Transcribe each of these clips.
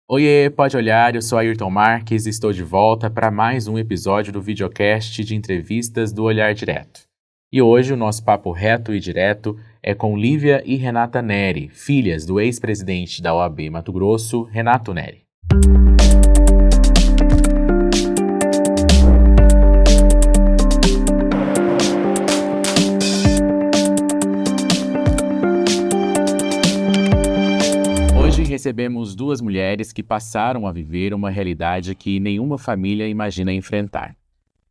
Oiê, pode olhar, eu sou Ayrton Marques e estou de volta para mais um episódio do videocast de entrevistas do Olhar Direto. E hoje o nosso papo reto e direto é com Lívia e Renata Neri, filhas do ex-presidente da OAB Mato Grosso, Renato Neri. Hoje recebemos duas mulheres que passaram a viver uma realidade que nenhuma família imagina enfrentar.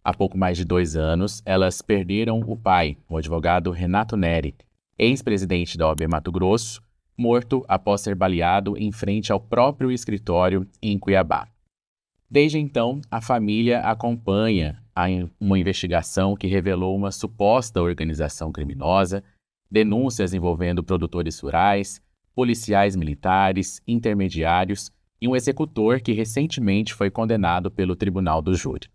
Há pouco mais de 2 anos, elas perderam o pai, o advogado Renato Neri, ex-presidente da OAB Mato Grosso, morto após ser baleado em frente ao próprio escritório em Cuiabá. Desde então, a família acompanha uma investigação que revelou uma suposta organização criminosa, denúncias envolvendo produtores rurais, policiais militares, intermediários e um executor que recentemente foi condenado pelo Tribunal do Júri.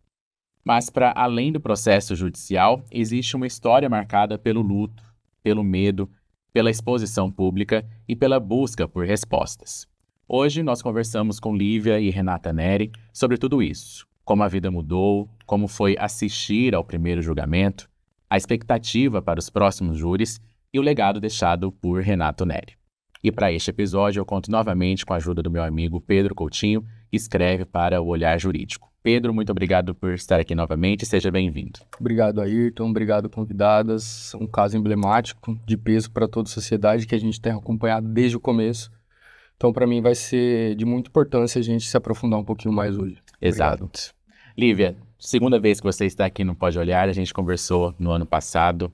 Mas, para além do processo judicial, existe uma história marcada pelo luto, pelo medo, pela exposição pública e pela busca por respostas. Hoje nós conversamos com Lívia e Renata Neri sobre tudo isso, como a vida mudou, como foi assistir ao primeiro julgamento, a expectativa para os próximos júris e o legado deixado por Renato Neri. E para este episódio eu conto novamente com a ajuda do meu amigo Pedro Coutinho, que escreve para o Olhar Jurídico. Pedro, muito obrigado por estar aqui novamente e seja bem-vindo. Obrigado, Ayrton. Obrigado, convidadas. Um caso emblemático, de peso para toda a sociedade, que a gente tem acompanhado desde o começo. Então, para mim, vai ser de muita importância a gente se aprofundar um pouquinho mais hoje. Exato. Obrigado. Lívia, segunda vez que você está aqui no Pode Olhar, a gente conversou no ano passado.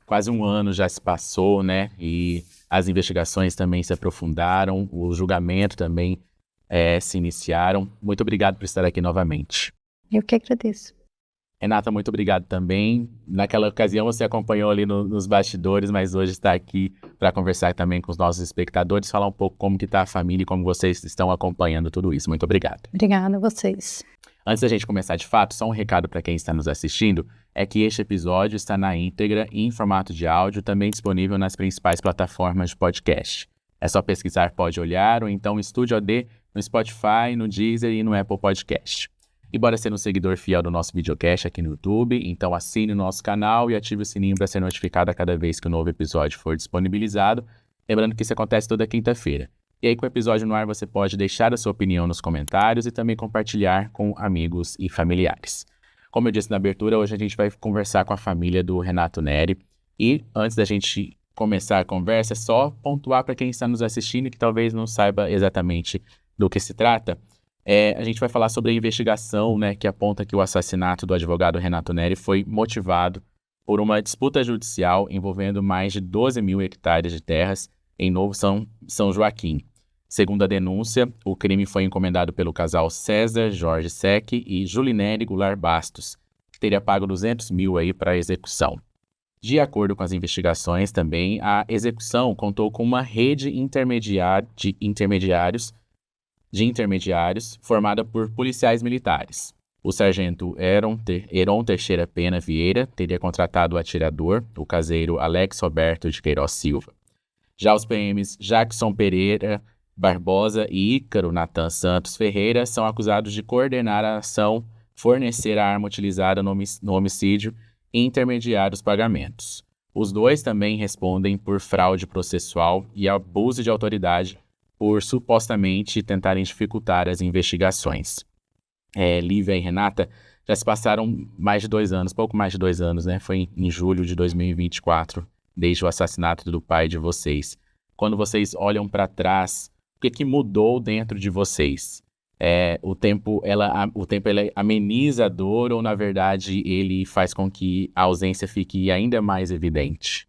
Quase um ano já se passou, né? E as investigações também se aprofundaram, o julgamento também se iniciaram. Muito obrigado por estar aqui novamente. Eu que agradeço. Renata, muito obrigado também. Naquela ocasião você acompanhou ali nos bastidores, mas hoje está aqui para conversar também com os nossos espectadores, falar um pouco como que está a família e como vocês estão acompanhando tudo isso. Muito obrigado. Obrigada a vocês. Antes da gente começar de fato, só um recado para quem está nos assistindo, é que este episódio está na íntegra e em formato de áudio, também disponível nas principais plataformas de podcast. É só pesquisar Pode Olhar ou então Estúdio AD no Spotify, no Deezer e no Apple Podcast. E bora ser um seguidor fiel do nosso videocast aqui no YouTube, então assine o nosso canal e ative o sininho para ser notificado a cada vez que o novo episódio for disponibilizado. Lembrando que isso acontece toda quinta-feira. E aí, com o episódio no ar, você pode deixar a sua opinião nos comentários e também compartilhar com amigos e familiares. Como eu disse na abertura, hoje a gente vai conversar com a família do Renato Neri. E antes da gente começar a conversa, é só pontuar para quem está nos assistindo e que talvez não saiba exatamente do que se trata. A gente vai falar sobre a investigação, né, que aponta que o assassinato do advogado Renato Neri foi motivado por uma disputa judicial envolvendo mais de 12 mil hectares de terras em Novo São Joaquim. Segundo a denúncia, o crime foi encomendado pelo casal César Jorge Sec e Julinere Goulart Bastos, que teria pago 200 mil aí para a execução. De acordo com as investigações também, a execução contou com uma rede de intermediários formada por policiais militares. O sargento Heron Teixeira Pena Vieira teria contratado o atirador, o caseiro Alex Roberto de Queiroz Silva. Já os PMs Jackson Pereira Barbosa e Ícaro Natan Santos Ferreira são acusados de coordenar a ação, fornecer a arma utilizada no homicídio e intermediar os pagamentos. Os dois também respondem por fraude processual e abuso de autoridade por supostamente tentarem dificultar as investigações. Lívia e Renata já se passaram mais de 2 anos, pouco mais de 2 anos, né? Foi em julho de 2024, desde o assassinato do pai de vocês. Quando vocês olham para trás, o que mudou dentro de vocês? O tempo ele ameniza a dor ou, na verdade, ele faz com que a ausência fique ainda mais evidente?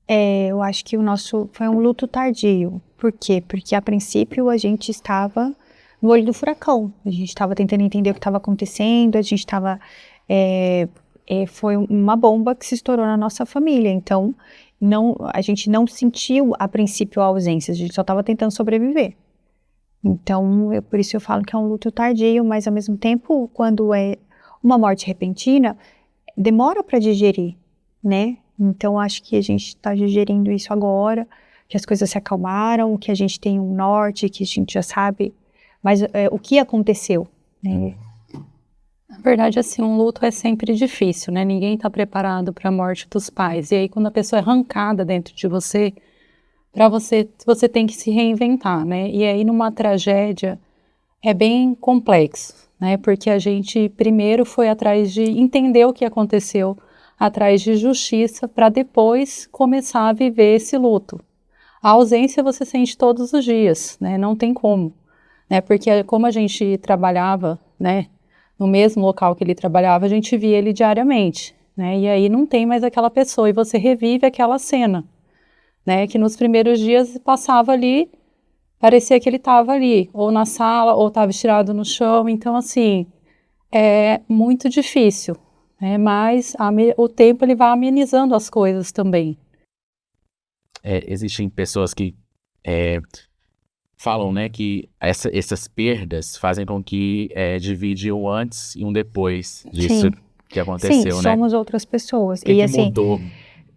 Eu acho que o nosso foi um luto tardio. Por quê? Porque, a princípio, a gente estava no olho do furacão. A gente estava tentando entender o que estava acontecendo, a gente estava... foi uma bomba que se estourou na nossa família. Então, a gente não sentiu, a princípio, a ausência. A gente só estava tentando sobreviver. Então, por isso eu falo que é um luto tardio, mas, ao mesmo tempo, quando é uma morte repentina, demora para digerir, né? Então, acho que a gente está digerindo isso agora, que as coisas se acalmaram, que a gente tem um norte, que a gente já sabe, mas o que aconteceu, né? Na verdade, assim, um luto é sempre difícil, né? Ninguém está preparado para a morte dos pais. E aí, quando a pessoa é arrancada dentro de você, você tem que se reinventar, né? E aí, numa tragédia, é bem complexo, né? Porque a gente primeiro foi atrás de entender o que aconteceu, atrás de justiça, para depois começar a viver esse luto. A ausência você sente todos os dias, né? Não tem como, né? Porque como a gente trabalhava, né? No mesmo local que ele trabalhava, a gente via ele diariamente, né? E aí não tem mais aquela pessoa e você revive aquela cena, né? Que nos primeiros dias passava ali, parecia que ele estava ali, ou na sala, ou estava estirado no chão. Então, assim, é muito difícil, né? Mas o tempo ele vai amenizando as coisas também. Existem pessoas que falam, né, que essas perdas fazem com que divide um antes e um depois disso Sim. que aconteceu, Sim, né? somos outras pessoas. O que assim, mudou,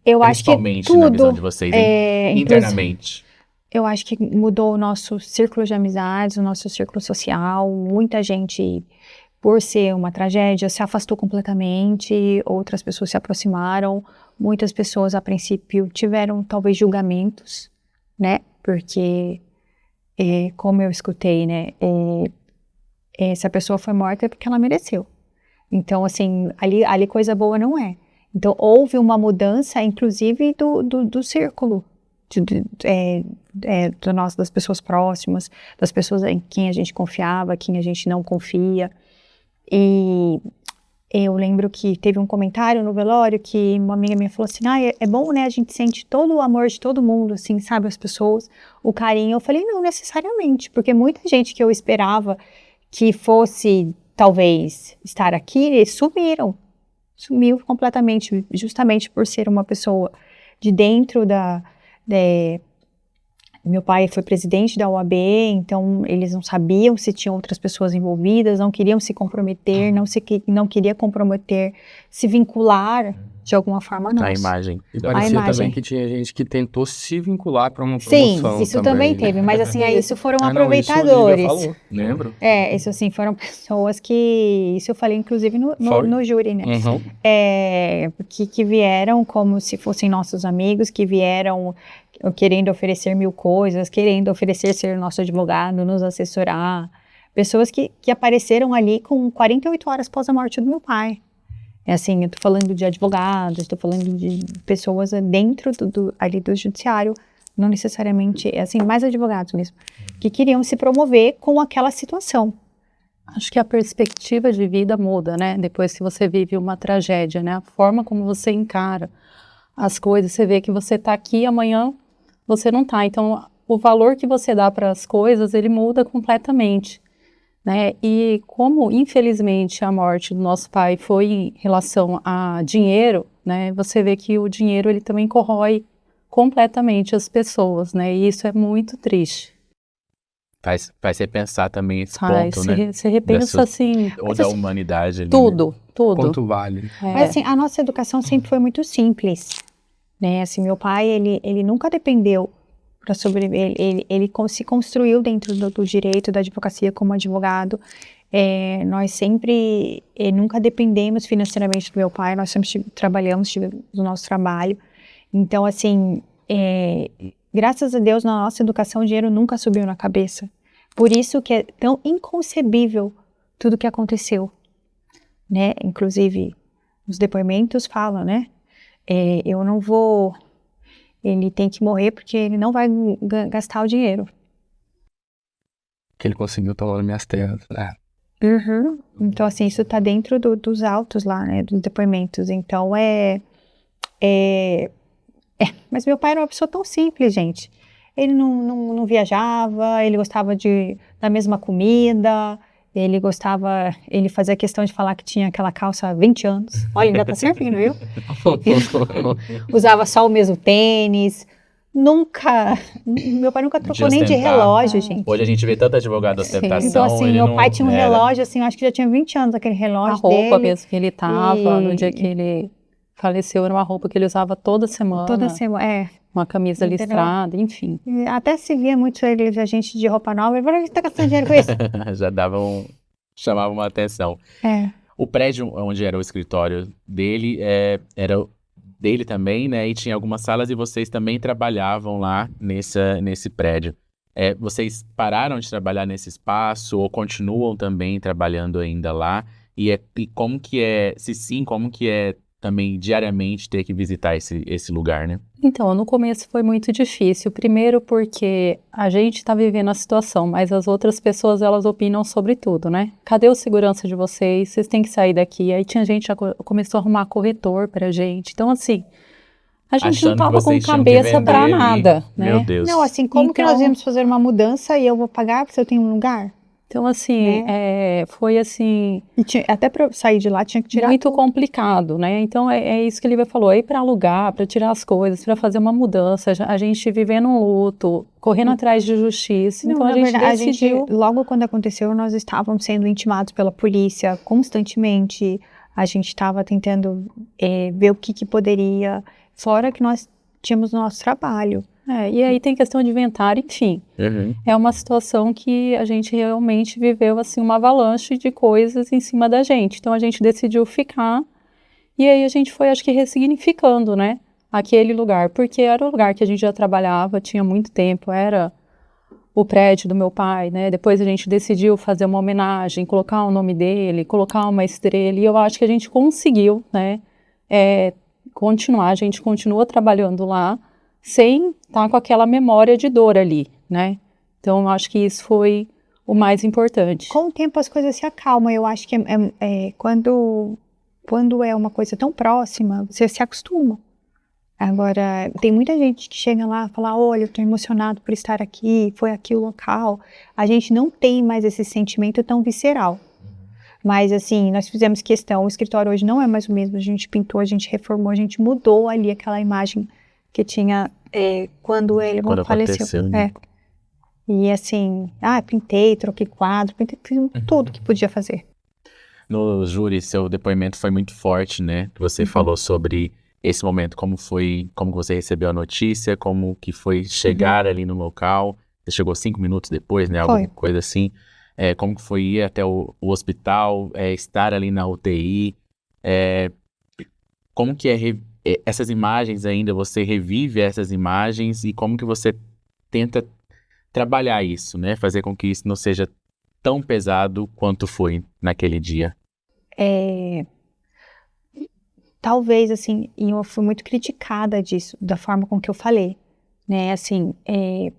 eu acho que principalmente na visão tudo, de vocês, inclusive, internamente? eu acho que mudou o nosso círculo de amizades, o nosso círculo social. Muita gente, por ser uma tragédia, se afastou completamente, outras pessoas se aproximaram. Muitas pessoas, a princípio, tiveram talvez julgamentos, né? Porque, como eu escutei, né? Se a pessoa foi morta é porque ela mereceu. Então, assim, ali coisa boa não é. Então, houve uma mudança, inclusive, do círculo, das pessoas próximas, das pessoas em quem a gente confiava, quem a gente não confia. E eu lembro que teve um comentário no velório que uma amiga minha falou assim, é bom, né, a gente sente todo o amor de todo mundo, assim, sabe, as pessoas, o carinho. Eu falei, não necessariamente, porque muita gente que eu esperava que fosse, talvez, estar aqui, sumiu completamente, justamente por ser uma pessoa de dentro meu pai foi presidente da OAB, então eles não sabiam se tinham outras pessoas envolvidas, não queriam se comprometer, não queria comprometer, se vincular de alguma forma, não. A imagem. E parecia também que tinha gente que tentou se vincular para uma promoção. Sim, isso também teve, mas assim, isso foram aproveitadores. Não, isso o Lívia falou, lembro. Isso assim, foram pessoas que, isso eu falei inclusive no júri, né? Uhum. Que vieram como se fossem nossos amigos, que vieram querendo oferecer 1000 coisas, querendo oferecer ser nosso advogado, nos assessorar. Pessoas que apareceram ali com 48 horas após a morte do meu pai. Assim, eu tô falando de advogados, estou falando de pessoas dentro ali do judiciário, não necessariamente, assim, mais advogados mesmo, que queriam se promover com aquela situação. Acho que a perspectiva de vida muda, né? Depois que você vive uma tragédia, né? A forma como você encara as coisas, você vê que você tá aqui, amanhã você não tá. Então, o valor que você dá para as coisas, ele muda completamente. Né? E como, infelizmente, a morte do nosso pai foi em relação a dinheiro, né? Você vê que o dinheiro ele também corrói completamente as pessoas, né? E isso é muito triste. Faz você pensar também esse ponto, né? Você repensa assim... Ou da humanidade. Ali, tudo, né? tudo. Quanto vale. Mas assim, a nossa educação sempre foi muito simples, né? Assim, meu pai, ele nunca dependeu para sobreviver, ele se construiu dentro do direito, da advocacia como advogado. Nós sempre nunca dependemos financeiramente do meu pai, nós sempre trabalhamos do nosso trabalho. Então, assim, graças a Deus, na nossa educação, o dinheiro nunca subiu na cabeça. Por isso que é tão inconcebível tudo que aconteceu, né? Inclusive, os depoimentos falam, né? Eu não vou... Ele tem que morrer porque ele não vai gastar o dinheiro. Que ele conseguiu tomar minhas terras. Uhum. Então, assim, isso tá dentro dos autos lá, né? Dos depoimentos. Então, Mas meu pai era uma pessoa tão simples, gente. Ele não viajava, ele gostava da mesma comida, ele fazia questão de falar que tinha aquela calça há 20 anos. Olha, ainda tá servindo, viu? Usava só o mesmo tênis. Meu pai nunca trocou nem de relógio, gente. Hoje a gente vê tanta advogada ostentação. Então, assim, meu pai tinha um relógio, assim, eu acho que já tinha 20 anos aquele relógio dele. A roupa dele. mesmo que ele tava, no dia que ele faleceu, era uma roupa que ele usava toda semana. Toda semana, uma camisa Entendeu? listrada, enfim. E até se via muito eles, a gente de roupa nova, e falei, tá gastando dinheiro com isso? Já chamava uma atenção. É. O prédio onde era o escritório dele era dele também, né? E tinha algumas salas e vocês também trabalhavam lá nesse prédio. Vocês pararam de trabalhar nesse espaço ou continuam também trabalhando ainda lá? E como que é, se sim, como que é também diariamente ter que visitar esse lugar, né? Então, no começo foi muito difícil. Primeiro porque a gente está vivendo a situação, mas as outras pessoas, elas opinam sobre tudo, né? Cadê o segurança de vocês? Vocês têm que sair daqui. Aí tinha gente que começou a arrumar corretor pra gente. Então, assim, a gente Achando não que tava com vocês tinham que cabeça vender pra ali. nada, né? Meu Deus. Não, assim, como que Então- nós íamos fazer uma mudança e eu vou pagar se eu tenho um lugar? Então, assim, foi assim, E até pra eu sair de lá, tinha que tirar muito tudo. complicado, né? Então, é isso que ele falou, aí para alugar, para tirar as coisas, para fazer uma mudança, a gente vivendo um luto, correndo atrás de justiça. Não, Então, na a gente verdade, decidiu. logo quando aconteceu, nós estávamos sendo intimados pela polícia constantemente. A gente estava tentando ver o que poderia, fora que nós tínhamos o nosso trabalho. E aí tem questão de inventário, enfim. Uhum. É uma situação que a gente realmente viveu, assim, uma avalanche de coisas em cima da gente. Então, a gente decidiu ficar e aí a gente foi, acho que, ressignificando, né, aquele lugar. Porque era o lugar que a gente já trabalhava, tinha muito tempo, era o prédio do meu pai, né? Depois a gente decidiu fazer uma homenagem, colocar o nome dele, colocar uma estrela. E eu acho que a gente conseguiu, né, continuar. A gente continuou trabalhando lá, sem estar com aquela memória de dor ali, né? Então, eu acho que isso foi o mais importante. Com o tempo as coisas se acalmam. Eu acho que quando é uma coisa tão próxima, você se acostuma. Agora, tem muita gente que chega lá e fala, olha, eu tô emocionado por estar aqui, foi aqui o local. A gente não tem mais esse sentimento tão visceral. Mas, assim, nós fizemos questão, o escritório hoje não é mais o mesmo, a gente pintou, a gente reformou, a gente mudou ali aquela imagem que tinha quando ele Quando faleceu. aconteceu, né? E assim, pintei, troquei quadro, fiz tudo que podia fazer. No júri, seu depoimento foi muito forte, né? Você falou sobre esse momento, como que você recebeu a notícia, como que foi chegar ali no local. Você chegou 5 minutos depois, né? Foi. Alguma coisa assim. Como que foi ir até o hospital, estar ali na UTI. Como que essas imagens ainda, você revive essas imagens e como que você tenta trabalhar isso, né? Fazer com que isso não seja tão pesado quanto foi naquele dia. Talvez, assim, e eu fui muito criticada disso, da forma com que eu falei, né, assim,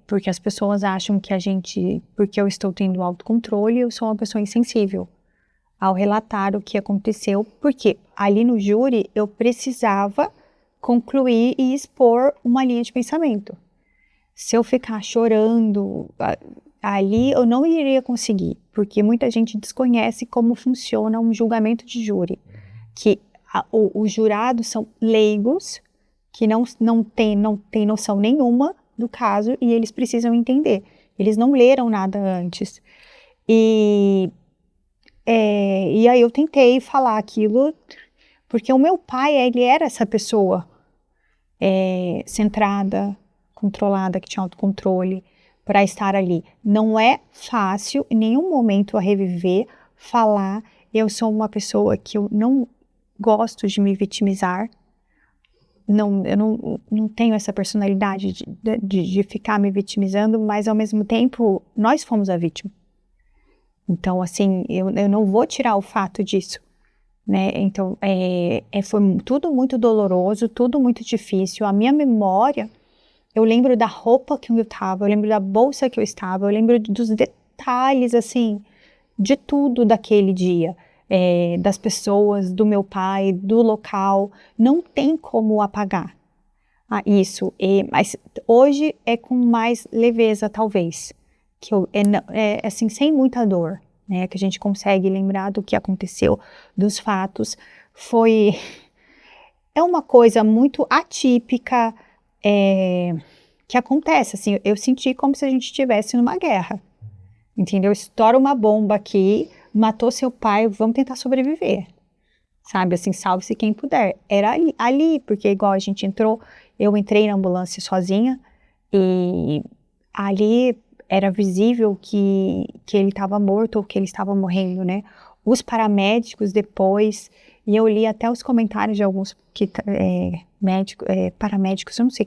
porque as pessoas acham que porque eu estou tendo autocontrole, eu sou uma pessoa insensível ao relatar o que aconteceu, porque ali no júri eu precisava concluir e expor uma linha de pensamento. Se eu ficar chorando ali, eu não iria conseguir, porque muita gente desconhece como funciona um julgamento de júri, que os jurados são leigos, que não tem noção nenhuma do caso e eles precisam entender. Eles não leram nada antes. E aí eu tentei falar aquilo, porque o meu pai, ele era essa pessoa centrada, controlada, que tinha autocontrole, para estar ali. Não é fácil, em nenhum momento, a reviver, falar. Eu sou uma pessoa que eu não gosto de me vitimizar. Eu não tenho essa personalidade de ficar me vitimizando, mas ao mesmo tempo, nós fomos a vítima. Então, assim, eu não vou tirar o fato disso, né? Então, foi tudo muito doloroso, tudo muito difícil. A minha memória, eu lembro da roupa que eu estava, eu lembro da bolsa que eu estava, eu lembro dos detalhes, assim, de tudo daquele dia. Das pessoas, do meu pai, do local, não tem como apagar isso. Mas hoje é com mais leveza, talvez, que assim, sem muita dor, né, que a gente consegue lembrar do que aconteceu, dos fatos. É uma coisa muito atípica que acontece, assim, eu senti como se a gente estivesse numa guerra, entendeu? Estoura uma bomba aqui, matou seu pai, vamos tentar sobreviver, sabe, assim, salve-se quem puder. Era ali, porque igual a gente entrou, Eu entrei na ambulância sozinha e ali era visível que ele estava morto ou que ele estava morrendo, né? Os paramédicos depois, e eu li até os comentários de alguns paramédicos, eu não sei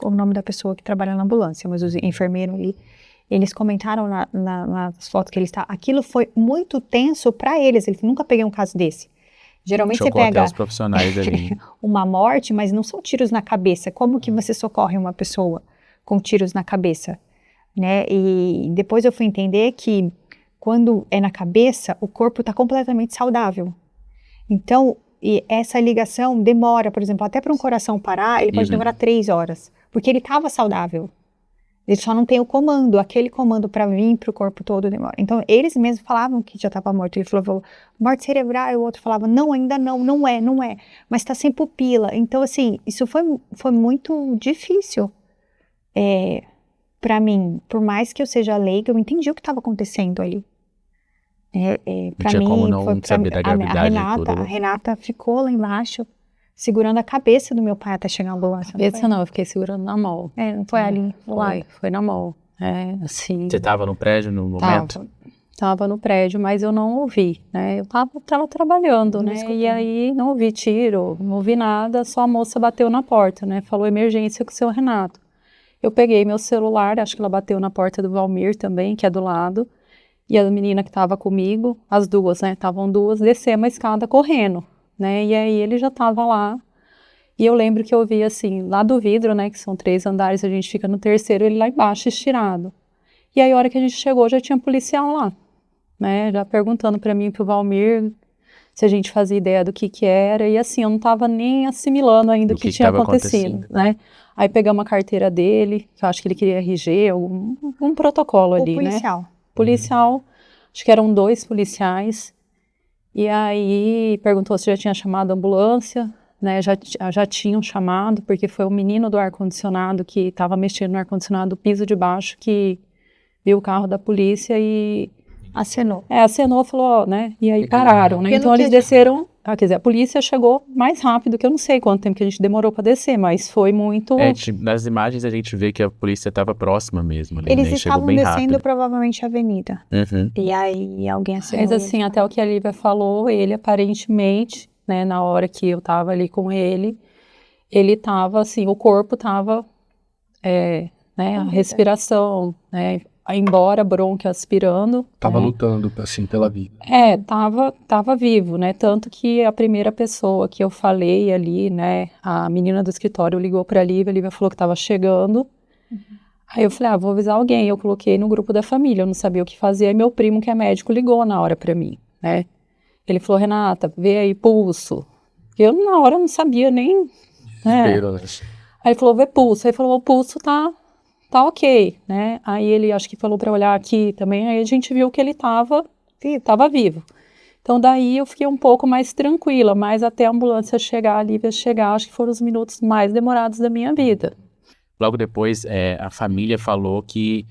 o nome da pessoa que trabalha na ambulância, mas os enfermeiros ali, eles comentaram nas fotos que eles estavam. Aquilo foi muito tenso para eles. Eles nunca peguei um caso desse. Geralmente Chocou você pega até os profissionais ali. uma morte, mas não são tiros na cabeça. Como que você socorre uma pessoa com tiros na cabeça, né? E depois eu fui entender que quando é na cabeça, o corpo está completamente saudável. Então, e essa ligação demora, por exemplo, até para um coração parar, ele pode demorar 3 horas, porque ele estava saudável. Ele só não tem o comando, aquele comando para vir para o corpo todo demora. Então, eles mesmos falavam que já estava morto. Ele falou, morte cerebral, e o outro falava, não, ainda não é, mas está sem pupila. Então, assim, isso foi muito difícil para mim. Por mais que eu seja leiga, eu entendi o que estava acontecendo ali. Para mim, como não foi saber da gravidade de tudo. A Renata ficou lá embaixo, segurando a cabeça do meu pai até chegar a ambulância. Cabeça não, eu fiquei segurando na mão. Não foi ali. Foi na mão. Assim. Você estava no prédio no momento? Tava no prédio, mas eu não ouvi, né? Eu tava trabalhando, né? E aí não ouvi tiro, não ouvi nada, só a moça bateu na porta, né? Falou emergência com o seu Renato. Eu peguei meu celular, acho que ela bateu na porta do Valmir também, que é do lado, e a menina que estava comigo, as duas, né? Estavam duas, descemos a escada correndo, né? E aí ele já estava lá. E eu lembro que eu vi assim, lá do vidro, né? Que são 3 andares, a gente fica no terceiro, ele lá embaixo estirado. E aí a hora que a gente chegou, já tinha policial lá, né? Já perguntando para mim e pro Valmir se a gente fazia ideia do que era. E assim, eu não estava nem assimilando ainda o que tinha acontecido, né? Aí pegamos a carteira dele, que eu acho que ele queria RG, algum protocolo ali, policial. né? Policial, acho que eram 2 policiais. E aí perguntou se já tinha chamado a ambulância, né? Já tinham chamado, porque foi o menino do ar-condicionado que estava mexendo no ar-condicionado do piso de baixo que viu o carro da polícia e acenou. Acenou, falou, né? E aí pararam, né? Então eles desceram. Quer dizer, a polícia chegou mais rápido, que eu não sei quanto tempo que a gente demorou para descer, mas foi muito... Nas imagens a gente vê que a polícia estava próxima mesmo. Ali, eles né? estavam bem descendo rápido. Provavelmente a avenida. Uhum. E aí alguém acionou. Mas assim, até o que a Lívia falou, ele aparentemente, né, na hora que eu tava ali com ele tava assim, o corpo tava, né, a respiração, né, embora bronquio aspirando. Tava né? lutando, assim, pela vida. Tava vivo, né? Tanto que a primeira pessoa que eu falei ali, né? A menina do escritório ligou pra Lívia, a Lívia falou que tava chegando. Aí eu falei, vou avisar alguém. Eu coloquei no grupo da família, eu não sabia o que fazer. Aí meu primo, que é médico, ligou na hora pra mim, né? Ele falou, Renata, vê aí pulso. Eu na hora não sabia nem... Desespero, né? Aí ele falou, vê pulso. Aí ele falou, o pulso tá ok, né? Aí ele acho que falou para olhar aqui também, aí a gente viu que ele tava vivo. Então daí eu fiquei um pouco mais tranquila, mas até a ambulância chegar, a Lívia chegar, acho que foram os minutos mais demorados da minha vida. Logo depois, a família falou que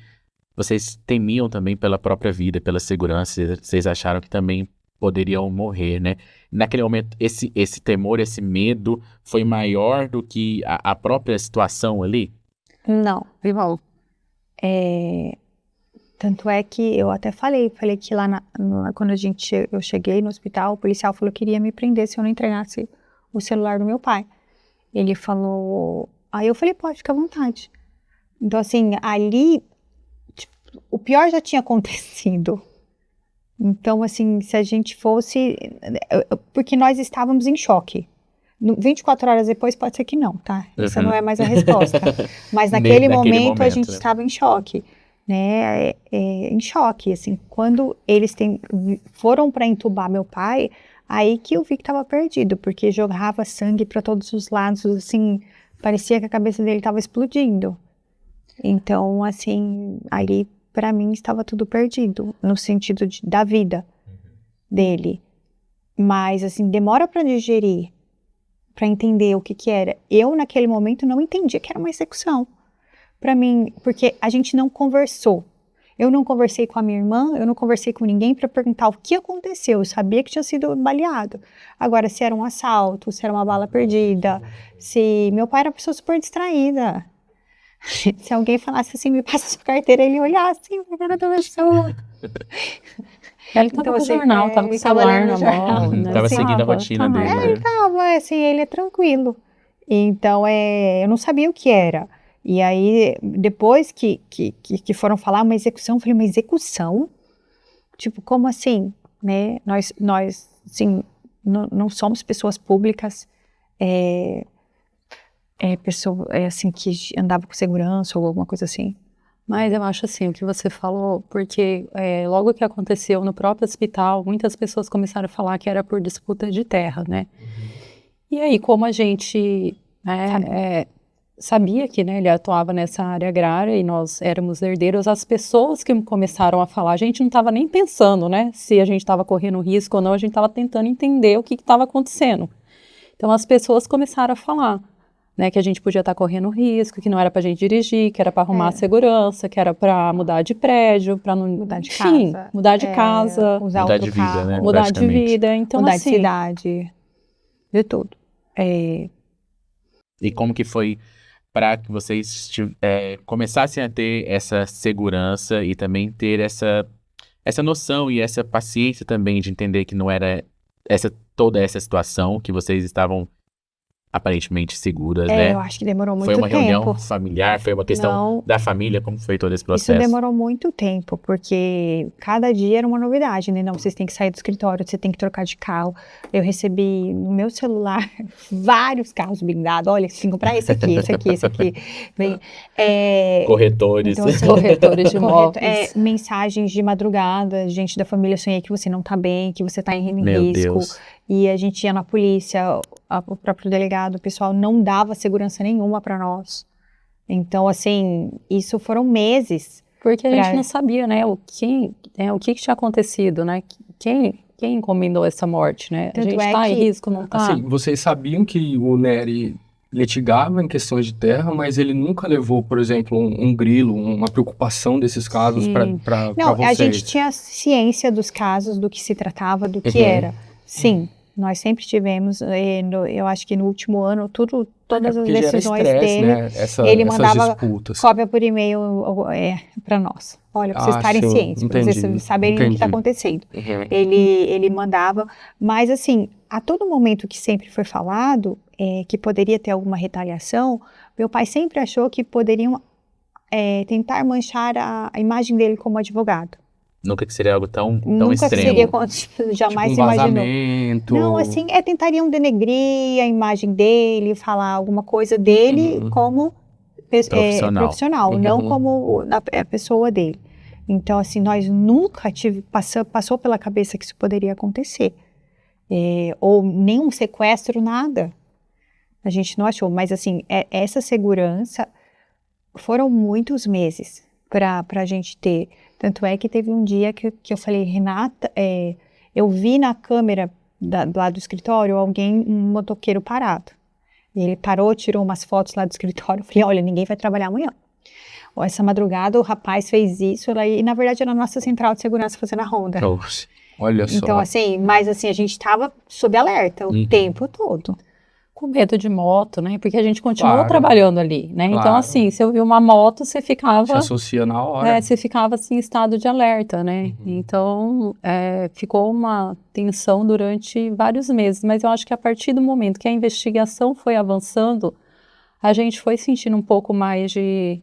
vocês temiam também pela própria vida, pela segurança, vocês acharam que também poderiam morrer, né? Naquele momento, esse temor, esse medo foi maior do que a própria situação ali? Não. Tanto é que eu até falei que lá quando eu cheguei no hospital, o policial falou que iria me prender se eu não entregasse o celular do meu pai. Ele falou, aí eu falei, pode, fica à vontade. Então assim, ali, tipo, o pior já tinha acontecido. Então assim, se a gente fosse, porque nós estávamos em choque. 24 horas depois pode ser que não, tá? Essa não é mais a resposta. Mas naquele momento a gente estava em choque, né? Em choque, assim. Quando eles foram para entubar meu pai, aí que eu vi que estava perdido, porque jogava sangue para todos os lados, assim, parecia que a cabeça dele estava explodindo. Então, assim, ali para mim estava tudo perdido, no sentido da vida dele. Mas, assim, demora para digerir, para entender o que era. Eu, naquele momento, não entendia que era uma execução. Para mim, porque a gente não conversou. Eu não conversei com a minha irmã, eu não conversei com ninguém para perguntar o que aconteceu. Eu sabia que tinha sido baleado. Agora, se era um assalto, se era uma bala perdida, se... Meu pai era uma pessoa super distraída. Se alguém falasse assim, me passa sua carteira, ele ia olhar assim, pra cara da pessoa. Ele tava Então, com o assim, jornal, tava com o ele tava celular lendo na o jornal. mão, né? Tava Assim, seguindo a rotina tá. dele, né? Ele tava, assim, ele é tranquilo. Então, eu não sabia o que era. E aí, depois que foram falar uma execução, eu falei, uma execução? Tipo, como assim? Né? Nós assim, não somos pessoas públicas, pessoa, assim, que andava com segurança ou alguma coisa assim. Mas eu acho assim, o que você falou, porque logo que aconteceu no próprio hospital, muitas pessoas começaram a falar que era por disputa de terra, né? E aí, como a gente sabia que, né, ele atuava nessa área agrária e nós éramos herdeiros, as pessoas que começaram a falar, a gente não estava nem pensando, né, se a gente estava correndo risco ou não, a gente estava tentando entender o que estava acontecendo. Então, as pessoas começaram a falar, né, que a gente podia estar correndo risco, que não era para a gente dirigir, que era para arrumar a segurança, que era para mudar de prédio, para não... Mudar de Enfim, casa. mudar de casa, Usar Mudar outro de vida, carro, né? mudar de praticamente. vida. Então, mudar de assim, cidade, de tudo. E como que foi para que vocês começassem a ter essa segurança e também ter essa noção e essa paciência também de entender que não era toda essa situação, que vocês estavam aparentemente seguras, né? Eu acho que demorou muito Foi uma tempo. reunião familiar, foi uma questão Não. da família, como foi todo esse Isso processo? demorou muito tempo, porque cada dia era uma novidade, né? Não, vocês têm que sair do escritório, você tem que trocar de carro. Eu recebi no meu celular vários carros blindados. Olha, tem que comprar esse aqui, esse aqui, esse aqui. Bem, Corretores. então, assim, corretores de imóveis. mensagens de madrugada, gente da família, sonhei que você não tá bem, que você tá em Meu risco. Deus. E a gente ia na polícia, o próprio delegado, o pessoal não dava segurança nenhuma para nós. Então, assim, isso foram meses. Porque a gente não sabia, né, o que tinha acontecido, né? Quem encomendou essa morte, né? Tanto a gente é tá em que- risco, não tá? Assim, vocês sabiam que o Nery litigava em questões de terra, mas ele nunca levou, por exemplo, um grilo, uma preocupação desses casos Sim. para Não, vocês? a gente tinha ciência dos casos, do que se tratava, do que Uhum. era. Sim, nós sempre tivemos, eu acho que no último ano, todas as Porque gera decisões estresse, dele, né? ele Essas mandava disputas. cópia por e-mail para nós. Olha, para vocês estarem sim, cientes, para vocês entendi, saberem o que está entendi. acontecendo. Uhum. Ele mandava, mas assim, a todo momento que sempre foi falado que poderia ter alguma retaliação, meu pai sempre achou que poderiam tentar manchar a imagem dele como advogado. Nunca que seria algo tão Nunca extremo. seria, jamais Tipo um se imaginou. vazamento. Não, assim, tentariam denegrir a imagem dele, falar alguma coisa dele como profissional, não Uhum. como a pessoa dele. Então, assim, nós nunca passou pela cabeça que isso poderia acontecer. Ou nenhum sequestro, nada. A gente não achou, mas assim, essa segurança foram muitos meses para a gente ter. Tanto é que teve um dia que eu falei, Renata, eu vi na câmera lá do escritório um motoqueiro parado. E ele parou, tirou umas fotos lá do escritório. Eu falei, olha, ninguém vai trabalhar amanhã. Essa madrugada o rapaz fez isso, e na verdade era a nossa central de segurança fazendo a ronda. Oxe. Olha só. Então, assim, mas assim, a gente estava sob alerta o tempo todo. Com medo de moto, né? Porque a gente continuou Claro. trabalhando ali, né? Então, Claro. assim, se eu vi uma moto, você Se ficava... associa na hora. você ficava assim em estado de alerta, né? Então, ficou uma tensão durante vários meses, mas eu acho que a partir do momento que a investigação foi avançando, a gente foi sentindo um pouco mais de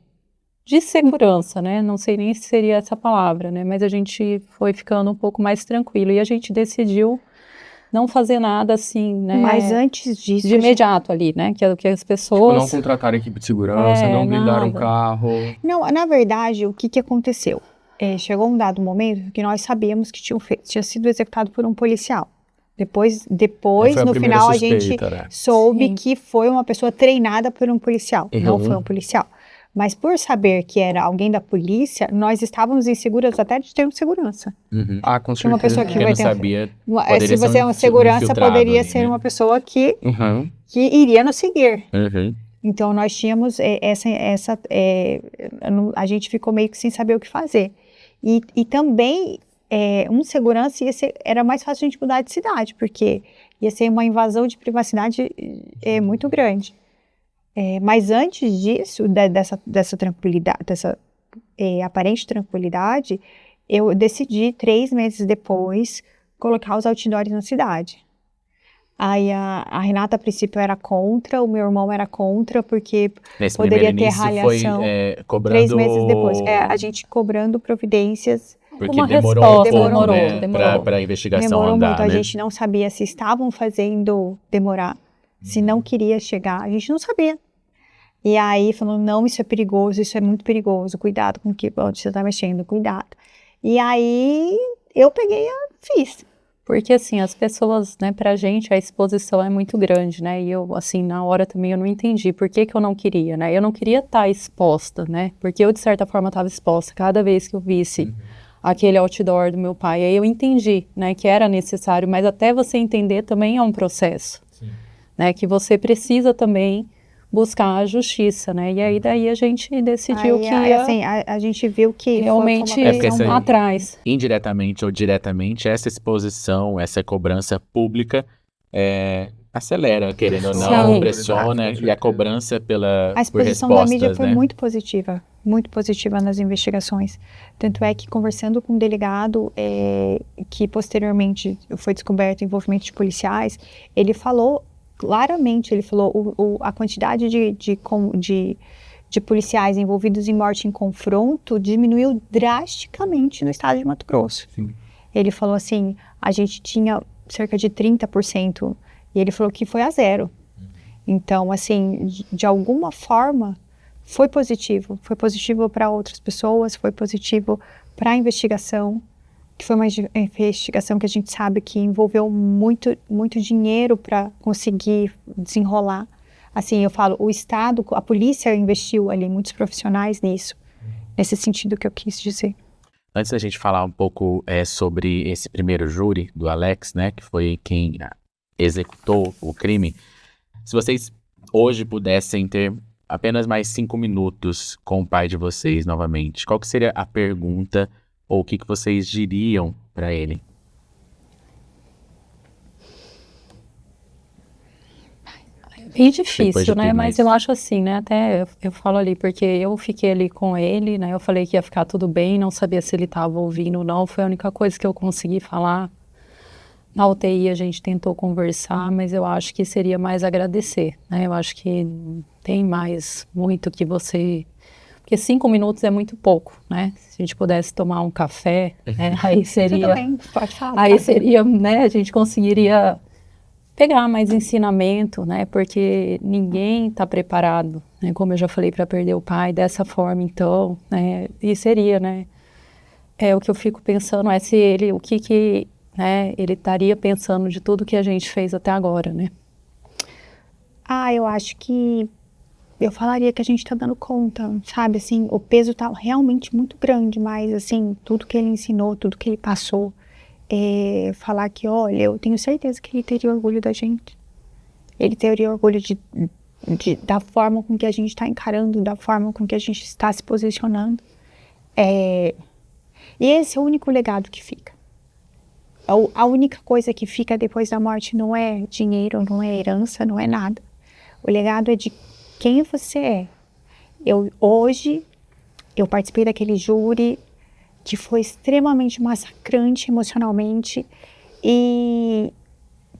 segurança, né? Não sei nem se seria essa palavra, né? Mas a gente foi ficando um pouco mais tranquilo e a gente decidiu não fazer nada assim, né? Mas antes disso, de imediato ali, né? Que é o que as pessoas... Tipo, não contratar equipe de segurança, não blindar um nada. carro. não, na verdade, o que aconteceu? Chegou um dado momento que nós sabíamos que tinha sido executado por um policial. Depois Foi a no primeira final, a suspeita, gente né? soube Sim. que foi uma pessoa treinada por um policial. Não Uhum. foi um policial. Mas por saber que era alguém da polícia, nós estávamos inseguras até de ter segurança. Uhum. Ah, com Tinha uma certeza. pessoa que Porque vai não ter... sabia. Se Poderia ser você é uma segurança, infiltrado poderia ali, ser né? uma pessoa que Uhum. iria nos seguir. Uhum. Então, nós tínhamos a gente ficou meio que sem saber o que fazer. E também, um segurança era mais fácil a gente mudar de cidade, porque ia ser uma invasão de privacidade muito grande. Mas antes disso, dessa tranquilidade, dessa aparente tranquilidade, eu decidi, 3 meses depois, colocar os outdoors na cidade. Aí a Renata, a princípio, era contra, o meu irmão era contra, porque Nesse poderia primeiro ter início raliação. foi cobrando... 3 meses depois. A gente cobrando providências. Porque Uma demorou resposta, um pouco, demorou. né, para a investigação Demorou andar, muito. né? A gente não sabia se estavam fazendo demorar, se não queria chegar. A gente não sabia. E aí falou, não, isso é perigoso, isso é muito perigoso. Cuidado com onde você está mexendo, cuidado. E aí eu peguei e fiz. Porque, assim, as pessoas, né, pra gente, a exposição é muito grande, né, e eu, assim, na hora também eu não entendi por que eu não queria, né, eu não queria estar exposta, né, porque eu, de certa forma, estava exposta cada vez que eu visse aquele outdoor do meu pai, aí eu entendi, né, que era necessário, mas até você entender também é um processo, né, que você precisa também buscar a justiça, né, e aí daí a gente decidiu que ia assim, a gente viu que realmente foi uma pressão atrás. Indiretamente ou diretamente, essa exposição, essa cobrança pública acelera, querendo ou não, Sim. pressiona, e a cobrança A por exposição da mídia respostas, foi né? muito positiva nas investigações. Tanto é que, conversando com um delegado, que posteriormente foi descoberto o envolvimento de policiais, ele falou claramente, a quantidade de policiais envolvidos em morte em confronto diminuiu drasticamente no estado de Mato Grosso. Sim. Ele falou assim, a gente tinha cerca de 30%, e ele falou que foi a 0. Então, assim, de alguma forma, foi positivo. Foi positivo para outras pessoas, foi positivo para a investigação, que foi uma investigação que a gente sabe que envolveu muito, muito dinheiro para conseguir desenrolar. Assim, eu falo, o Estado, a polícia investiu ali, muitos profissionais nisso, nesse sentido que eu quis dizer. Antes da gente falar um pouco sobre esse primeiro júri do Alex, né, que foi quem executou o crime, se vocês hoje pudessem ter apenas mais 5 minutos com o pai de vocês novamente, qual que seria a pergunta ou o que vocês diriam para ele? Bem Depois difícil, de né? tudo Mas isso. eu acho assim, né? Até eu falo ali, porque eu fiquei ali com ele, né? Eu falei que ia ficar tudo bem, não sabia se ele estava ouvindo ou não. Foi a única coisa que eu consegui falar. Na UTI a gente tentou conversar, mas eu acho que seria mais agradecer, né? Eu acho que não tem mais muito que você... Porque 5 minutos é muito pouco, né? Se a gente pudesse tomar um café, né? Aí seria... Tudo bem, pode falar. Aí seria, né? A gente conseguiria pegar mais ensinamento, né? Porque ninguém está preparado, né? Como eu já falei, para perder o pai dessa forma, então, né? E seria, né? O que eu fico pensando é se ele, o que né? Ele estaria pensando de tudo que a gente fez até agora, né? Eu acho que eu falaria que a gente tá dando conta, sabe? Assim, o peso tá realmente muito grande, mas, assim, tudo que ele ensinou, tudo que ele passou, falar que, olha, eu tenho certeza que ele teria orgulho da gente. Ele teria orgulho da forma com que a gente está encarando, da forma com que a gente está se posicionando. E esse é o único legado que fica. A única coisa que fica depois da morte não é dinheiro, não é herança, não é nada. O legado é de quem você é. Hoje, eu participei daquele júri que foi extremamente massacrante emocionalmente,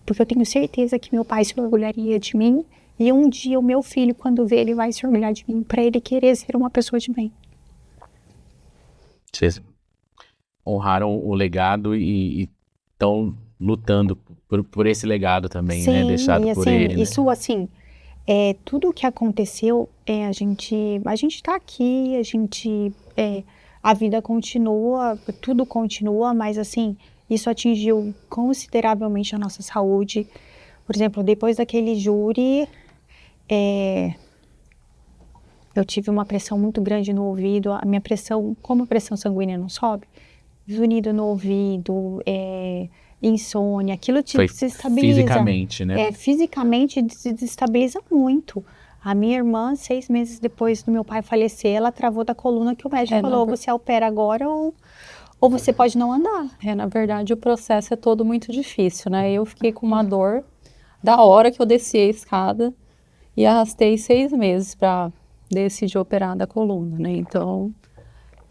porque eu tenho certeza que meu pai se orgulharia de mim, e um dia o meu filho, quando vê, ele vai se orgulhar de mim, para ele querer ser uma pessoa de bem. Vocês honraram o legado e estão lutando por esse legado também, Sim, né? Deixado e, por assim, ele, né? isso, assim, tudo o que aconteceu, a gente tá aqui, a vida continua, tudo continua, mas, assim, isso atingiu consideravelmente a nossa saúde. Por exemplo, depois daquele júri, eu tive uma pressão muito grande no ouvido, a minha pressão, como a pressão sanguínea não sobe, zunido no ouvido, insônia, aquilo te Foi desestabiliza. fisicamente, né? Fisicamente se desestabiliza muito. A minha irmã, 6 meses depois do meu pai falecer, ela travou da coluna, que o médico falou, você opera agora ou você pode não andar. Na verdade, o processo é todo muito difícil, né? Eu fiquei com uma dor da hora que eu desci a escada e arrastei 6 meses para decidir operar da coluna, né? Então,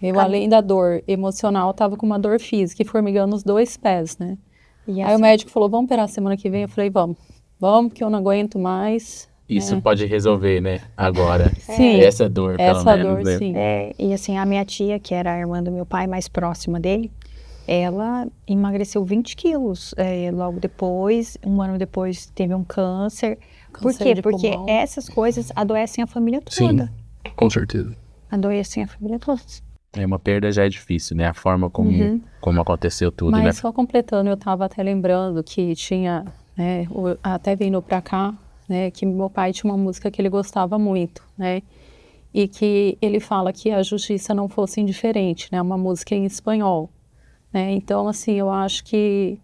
eu, além da dor emocional, tava com uma dor física e formigando os 2 pés, né? E Aí o médico falou, vamos operar semana que vem? Eu falei, vamos, porque eu não aguento mais. Isso pode resolver, né? Agora. Sim. Essa dor, pelo Essa menos, dor, né? sim. E assim, a minha tia, que era a irmã do meu pai, mais próxima dele, ela emagreceu 20 quilos. Logo depois, um ano depois, teve um câncer. Por Câncer quê? de Porque pulmão. essas coisas adoecem a família Sim, toda. com certeza. Adoecem a família toda. Uma perda já é difícil, né? A forma como aconteceu tudo, Mas né? só completando, eu estava até lembrando que tinha, né, até vindo para cá, né, que meu pai tinha uma música que ele gostava muito, né, e que ele fala que a justiça não fosse indiferente, né, uma música em espanhol, né, então assim, eu acho que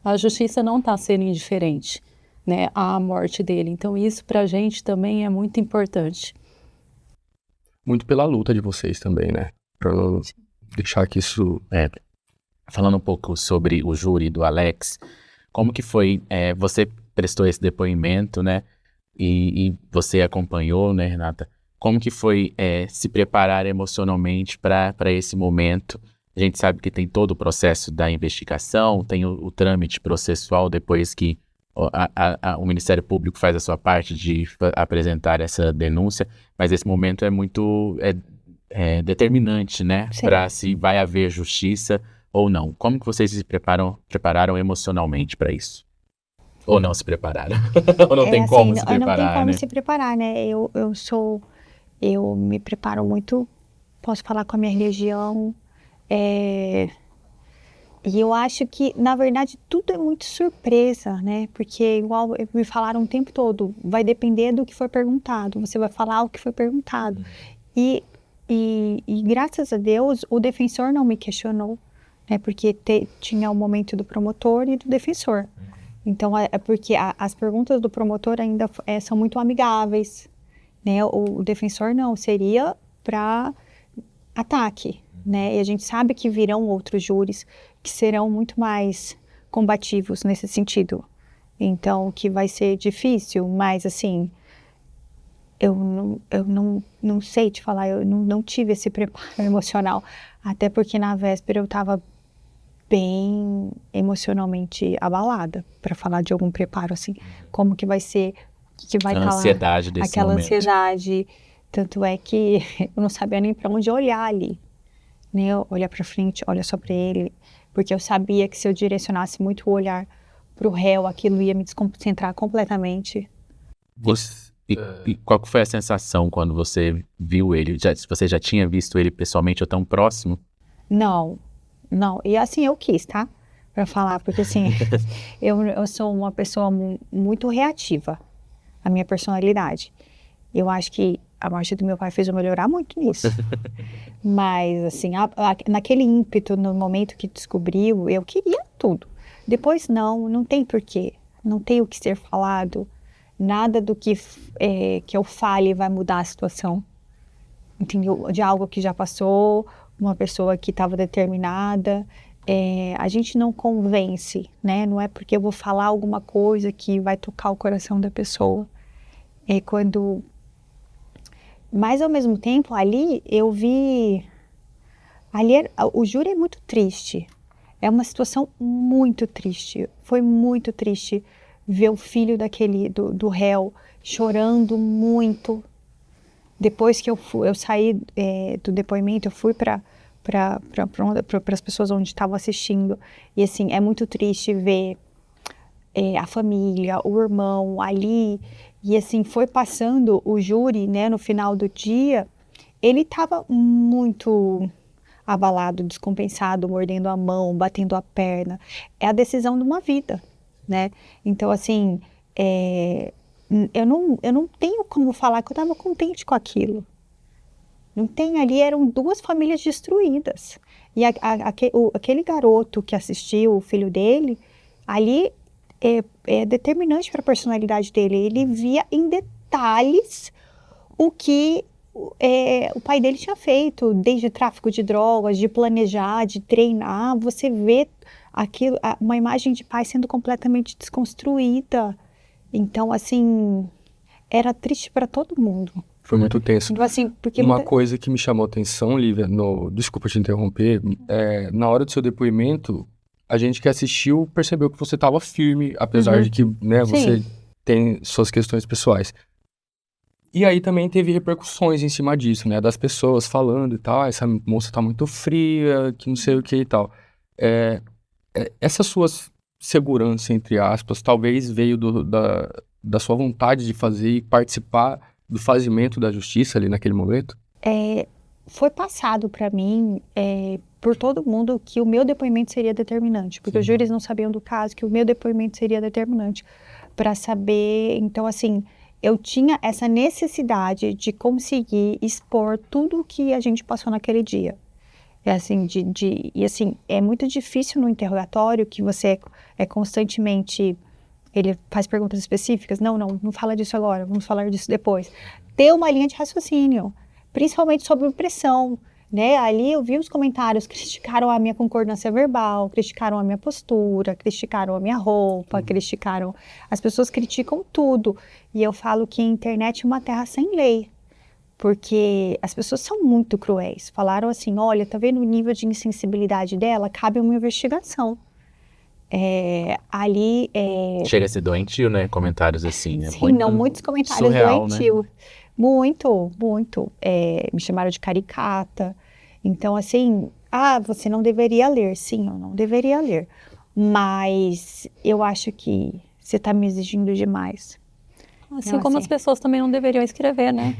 a justiça não está sendo indiferente, né, à morte dele, então isso pra gente também é muito importante. Muito pela luta de vocês também, né? Pra não deixar que isso... Falando um pouco sobre o júri do Alex, como que foi, você prestou esse depoimento, né, e você acompanhou, né, Renata, como que foi se preparar emocionalmente para esse momento? A gente sabe que tem todo o processo da investigação, tem o trâmite processual depois que o Ministério Público faz a sua parte de apresentar essa denúncia, mas esse momento é muito determinante, né, para se vai haver justiça ou não. Como que vocês se prepararam emocionalmente para isso? Ou não se prepararam? Ou não tem como se preparar, não tem como né? se preparar, né? Eu me preparo muito, posso falar com a minha religião, e eu acho que, na verdade, tudo é muito surpresa, né? Porque, igual me falaram o tempo todo, vai depender do que for perguntado, você vai falar o que foi perguntado. E graças a Deus, o defensor não me questionou, né? Porque tinha o momento do promotor e do defensor. Então, porque as perguntas do promotor ainda são muito amigáveis, né? O defensor não, seria para ataque, né? E a gente sabe que virão outros júris que serão muito mais combativos nesse sentido. Então, que vai ser difícil, mas assim, eu não sei te falar, eu não tive esse preparo emocional, até porque na véspera eu estava bem emocionalmente abalada, para falar de algum preparo, assim, como que vai ser, que vai estar lá, ansiedade desse aquela momento. ansiedade, tanto é que eu não sabia nem para onde olhar ali, né, olhar para frente, olhar só para ele, porque eu sabia que se eu direcionasse muito o olhar para o réu, aquilo ia me desconcentrar completamente. E qual que foi a sensação quando você viu ele? Você já tinha visto ele pessoalmente ou tão próximo? Não, e assim eu quis, tá? Pra falar, porque assim, eu sou uma pessoa muito reativa, a minha personalidade. Eu acho que a morte do meu pai fez eu melhorar muito nisso. Mas assim, naquele ímpeto, no momento que descobriu, eu queria tudo. Depois não tem porquê, não tem o que ser falado, nada do que eu fale vai mudar a situação. Entendeu? De algo que já passou, uma pessoa que estava determinada, a gente não convence, né? Não é porque eu vou falar alguma coisa que vai tocar o coração da pessoa. Mas ao mesmo tempo, ali eu vi, o júri é muito triste, é uma situação muito triste, foi muito triste ver o filho do réu chorando muito. Depois que eu saí do depoimento, eu fui para as pessoas onde estavam assistindo. E assim, é muito triste ver a família, o irmão ali. E assim, foi passando o júri, né, no final do dia. Ele estava muito abalado, descompensado, mordendo a mão, batendo a perna. É a decisão de uma vida, né? Então, assim, eu não tenho como falar que eu estava contente com aquilo. Não tem, ali eram 2 famílias destruídas. E aquele garoto que assistiu, o filho dele, ali é determinante para a personalidade dele. Ele via em detalhes o que o pai dele tinha feito, desde tráfico de drogas, de planejar, de treinar. Você vê aquilo, uma imagem de pai sendo completamente desconstruída. Então, assim, era triste para todo mundo. Foi muito tenso. Então, assim, porque Uma coisa que me chamou a atenção, Lívia, desculpa te interromper, na hora do seu depoimento, a gente que assistiu percebeu que você estava firme, apesar de que, né, você tem suas questões pessoais. E aí também teve repercussões em cima disso, né, das pessoas falando e tal, essa moça tá muito fria, que não sei o que e tal. Essa sua segurança, entre aspas, talvez veio da sua vontade de fazer e participar do fazimento da justiça ali naquele momento? Foi passado para mim, por todo mundo, que o meu depoimento seria determinante, porque os júris não sabiam do caso, que o meu depoimento seria determinante para saber. Então, assim, eu tinha essa necessidade de conseguir expor tudo o que a gente passou naquele dia. E assim, é muito difícil no interrogatório, que você é constantemente, ele faz perguntas específicas, não fala disso agora, vamos falar disso depois. Ter uma linha de raciocínio, principalmente sobre pressão, né? Ali eu vi os comentários, criticaram a minha concordância verbal, criticaram a minha postura, criticaram a minha roupa, as pessoas criticam tudo. E eu falo que a internet é uma terra sem lei. Porque as pessoas são muito cruéis. Falaram assim, olha, tá vendo o nível de insensibilidade dela? Cabe uma investigação. Chega a ser doentio, né? Comentários assim, né? Sim, muitos comentários surreal, doentios. Né? Muito. Me chamaram de caricata. Então, assim, você não deveria ler. Sim, eu não deveria ler. Mas eu acho que você tá me exigindo demais. Assim como as pessoas também não deveriam escrever, né?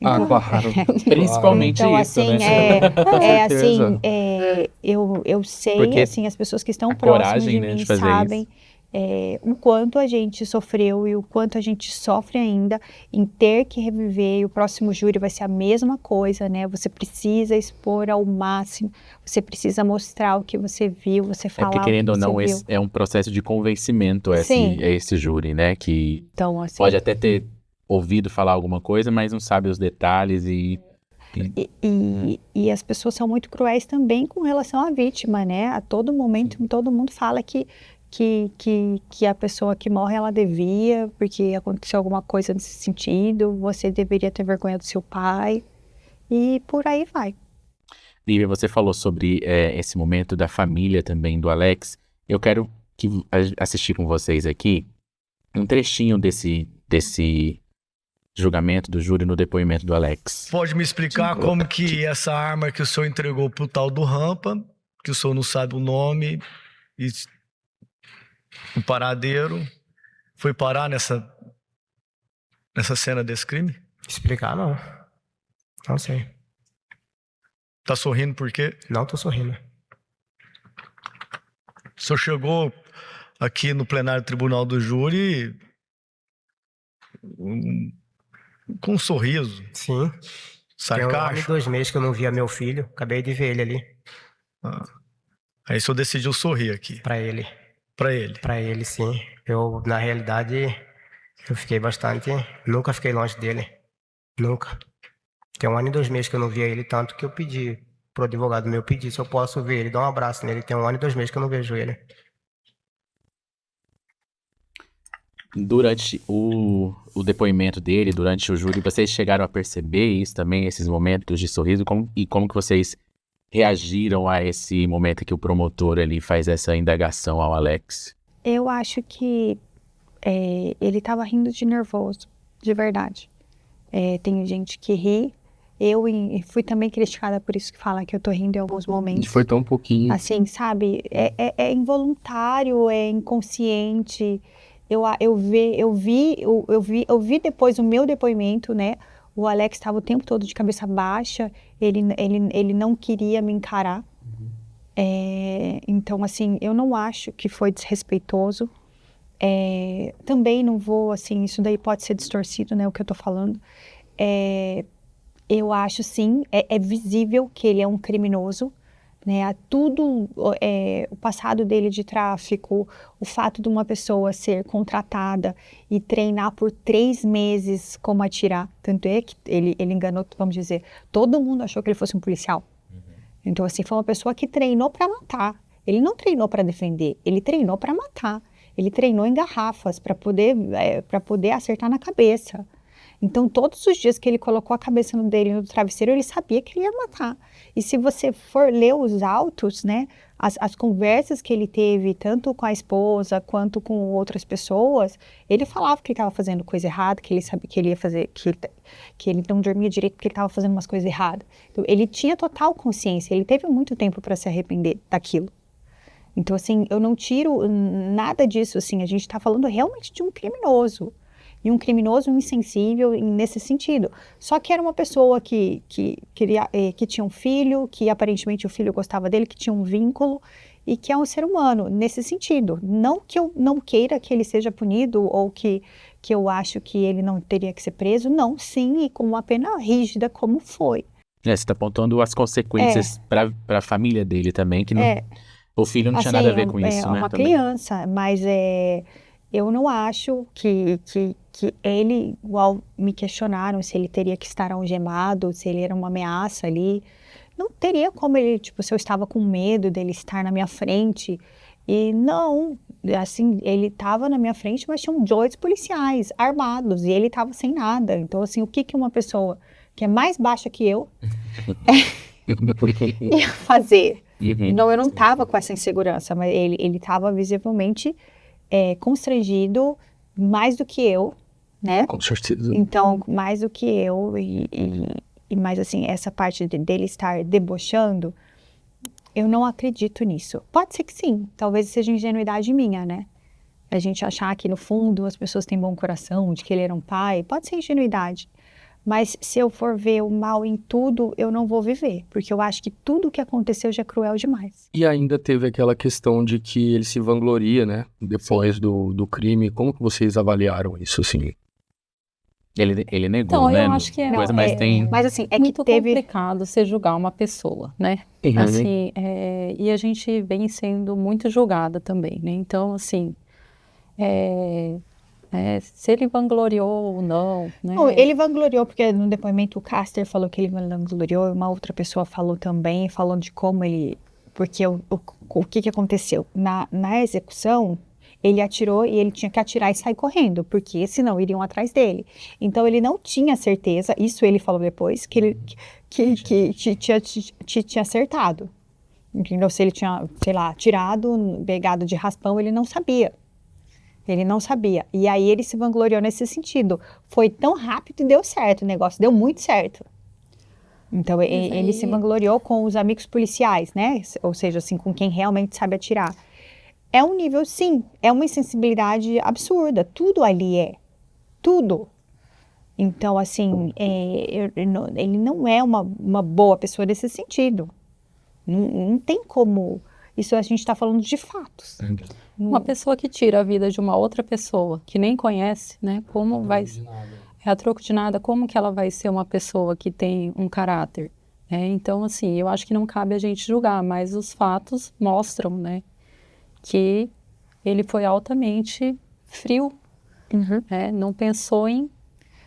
Claro. Principalmente então, isso, assim, né? Eu sei, Porque assim, as pessoas que estão a próximas coragem, de né, mim de fazer sabem o quanto a gente sofreu e o quanto a gente sofre ainda em ter que reviver, e o próximo júri vai ser a mesma coisa, né? Você precisa expor ao máximo, você precisa mostrar o que você viu, você falar porque, querendo o ou que não, você viu. é um processo de convencimento Sim. esse júri, né? Que Então, assim, pode até ter ouvido falar alguma coisa, mas não sabe os detalhes E as pessoas são muito cruéis também com relação à vítima, né? A todo momento, todo mundo fala que a pessoa que morre, ela devia, porque aconteceu alguma coisa nesse sentido, você deveria ter vergonha do seu pai, e por aí vai. Lívia, você falou sobre esse momento da família também do Alex. Eu quero assistir com vocês aqui um trechinho desse julgamento do júri no depoimento do Alex. Pode me explicar como que essa arma que o senhor entregou pro tal do Rampa, que o senhor não sabe o nome e o paradeiro, foi parar nessa cena desse crime? Explicar, não. Não sei. Tá sorrindo por quê? Não tô sorrindo. O senhor chegou aqui no plenário do Tribunal do Júri com um sorriso. Sim. Tem 1 ano e 2 meses que eu não via meu filho. Acabei de ver ele ali. Aí o senhor decidiu sorrir aqui. Pra ele. Pra ele? Pra ele, sim. Eu, na realidade, eu fiquei bastante... Nunca fiquei longe dele. Nunca. Tem 1 ano e 2 meses que eu não via ele, tanto que eu pedi pro advogado meu pedir se eu posso ver ele, dar um abraço nele. Tem 1 ano e 2 meses que eu não vejo ele. Durante o depoimento dele, durante o júri, vocês chegaram a perceber isso também, esses momentos de sorriso, como que vocês reagiram a esse momento que o promotor ali faz essa indagação ao Alex? Eu acho que ele estava rindo de nervoso, de verdade. Tem gente que ri. Eu fui também criticada por isso, que fala que eu tô rindo em alguns momentos. Foi tão pouquinho. Assim, sabe? É involuntário, é inconsciente. Eu vi depois o meu depoimento, né? O Alex estava o tempo todo de cabeça baixa. Ele não queria me encarar. Então, assim, eu não acho que foi desrespeitoso. Também não vou, assim, isso daí pode ser distorcido, né? O que eu tô falando. Eu acho, sim, é visível que ele é um criminoso, né? Tudo, o passado dele de tráfico, o fato de uma pessoa ser contratada e treinar por 3 meses como atirar. Tanto é que ele enganou, vamos dizer, todo mundo achou que ele fosse um policial. Então, assim, foi uma pessoa que treinou para matar. Ele não treinou para defender, ele treinou para matar. Ele treinou em garrafas para poder acertar na cabeça. Então, todos os dias que ele colocou a cabeça dele no travesseiro, ele sabia que ele ia matar. E se você for ler os autos, né, as conversas que ele teve, tanto com a esposa quanto com outras pessoas, ele falava que ele estava fazendo coisa errada, que ele sabia que ele ia fazer, que ele não dormia direito porque ele estava fazendo umas coisas erradas. Então, ele tinha total consciência, ele teve muito tempo para se arrepender daquilo. Então, assim, eu não tiro nada disso, assim, a gente está falando realmente de um criminoso. E um criminoso insensível nesse sentido. Só que era uma pessoa que tinha um filho, que aparentemente o filho gostava dele, que tinha um vínculo, e que é um ser humano, nesse sentido. Não que eu não queira que ele seja punido, ou que eu acho que ele não teria que ser preso, não, sim, e com uma pena rígida, como foi. Você está apontando as consequências para a família dele também, que não, o filho não tinha Assim, nada a ver com isso, né? É uma também. criança, mas eu não acho que ele, igual me questionaram se ele teria que estar algemado, se ele era uma ameaça ali. Não teria como ele, tipo, se eu estava com medo dele estar na minha frente. E não, assim, ele estava na minha frente, mas tinham 2 policiais armados e ele estava sem nada. Então, assim, o que uma pessoa que é mais baixa que eu ia fazer? Não, eu não estava com essa insegurança, mas ele estava visivelmente constrangido mais do que eu, né? Com certeza. Então, mais do que eu e mais assim, essa parte dele estar debochando, eu não acredito nisso. Pode ser que sim, talvez seja ingenuidade minha, né? A gente achar que no fundo as pessoas têm bom coração, de que ele era um pai, pode ser ingenuidade. Mas se eu for ver o mal em tudo, eu não vou viver, porque eu acho que tudo que aconteceu já é cruel demais. E ainda teve aquela questão de que ele se vangloria, né? Depois do crime. Como que vocês avaliaram isso, assim? Ele negou, Então, né? eu acho que é, Coisa, mas tem... Mas assim, é muito que teve... complicado você julgar uma pessoa, né? Assim, e a gente vem sendo muito julgada também, né? Então, assim, se ele vangloriou ou não, né? Não, ele vangloriou, porque no depoimento o Caster falou que ele vangloriou, e uma outra pessoa falou também, falando de como ele... Porque o que aconteceu? Na execução, ele atirou e ele tinha que atirar e sair correndo, porque senão iriam atrás dele. Então ele não tinha certeza, isso ele falou depois, que ele tinha acertado. Entendeu? Se ele tinha, sei lá, atirado, pegado de raspão, ele não sabia. Ele não sabia. E aí ele se vangloriou nesse sentido. Foi tão rápido e deu certo, o negócio deu muito certo. Então ele se vangloriou com os amigos policiais, né? Ou seja, assim, com quem realmente sabe atirar. É um nível, sim, é uma insensibilidade absurda. Tudo ali é. Tudo. Então, assim, ele não é uma boa pessoa nesse sentido. Não tem como... Isso a gente está falando de fatos. Uma pessoa que tira a vida de uma outra pessoa, que nem conhece, né? Como vai... É a troco de nada, como que ela vai ser uma pessoa que tem um caráter? Né? Então, assim, eu acho que não cabe a gente julgar, mas os fatos mostram, né? Que ele foi altamente frio, né? Não pensou em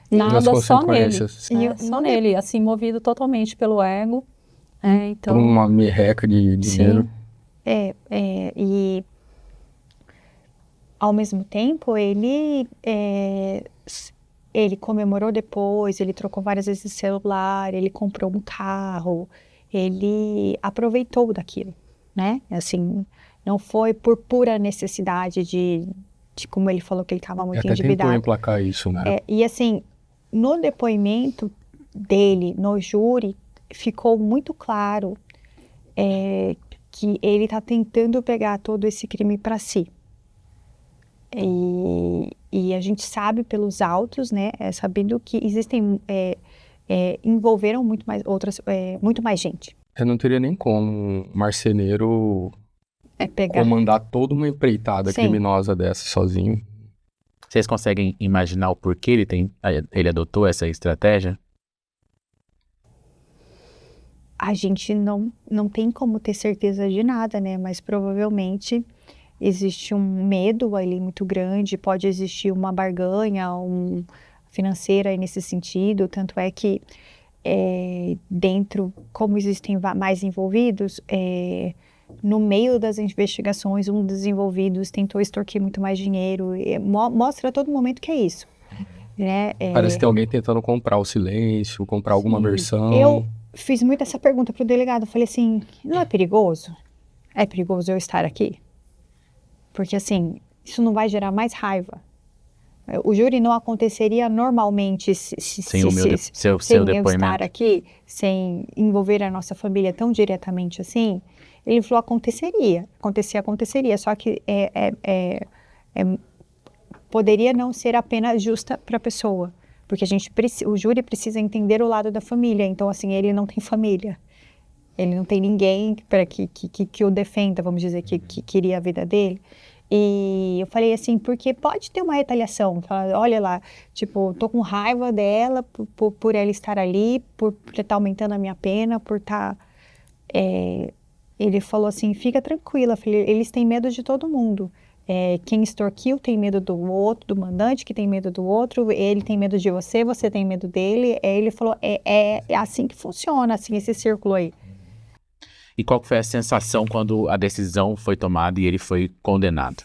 nada, só nele. Só nele, assim, movido totalmente pelo ego. Então... Por uma merreca de dinheiro. E ao mesmo tempo ele comemorou depois, ele trocou várias vezes o celular, ele comprou um carro, ele aproveitou daquilo, né? Assim, não foi por pura necessidade de como ele falou que ele estava muito endividado. Até tentou emplacar isso, né? E assim, no depoimento dele, no júri, ficou muito claro que ele está tentando pegar todo esse crime para si. E a gente sabe pelos autos, né, sabendo que existem, envolveram muito mais gente. Eu não teria nem como um marceneiro comandar toda uma empreitada criminosa dessa sozinho. Vocês conseguem imaginar o porquê ele adotou essa estratégia? a gente não tem como ter certeza de nada, né? Mas provavelmente existe um medo ali muito grande, pode existir uma barganha financeira aí nesse sentido, tanto é que dentro, como existem mais envolvidos, no meio das investigações, um dos envolvidos tentou extorquir muito mais dinheiro, mostra a todo momento que é isso. Né? Parece que tem alguém tentando comprar o silêncio, comprar alguma versão. Eu fiz muito essa pergunta pro delegado, eu falei assim, não é perigoso? É perigoso eu estar aqui? Porque assim, isso não vai gerar mais raiva. O júri não aconteceria normalmente Sem o meu seu sem eu depoimento. estar aqui, sem envolver a nossa família tão diretamente assim. Ele falou, aconteceria, só que poderia não ser a pena justa para a pessoa, porque o júri precisa entender o lado da família, então assim, ele não tem família, ele não tem ninguém para que o defenda, vamos dizer, que queria a vida dele. E eu falei assim, porque pode ter uma retaliação, olha lá, tipo, tô com raiva dela por ela estar ali, por estar aumentando a minha pena, por estar... Ele falou assim, fica tranquila, eles têm medo de todo mundo. Quem extorquiu tem medo do outro, do mandante que tem medo do outro, ele tem medo de você, você tem medo dele. Ele falou, é assim que funciona, assim, esse círculo aí. E qual foi a sensação quando a decisão foi tomada e ele foi condenado?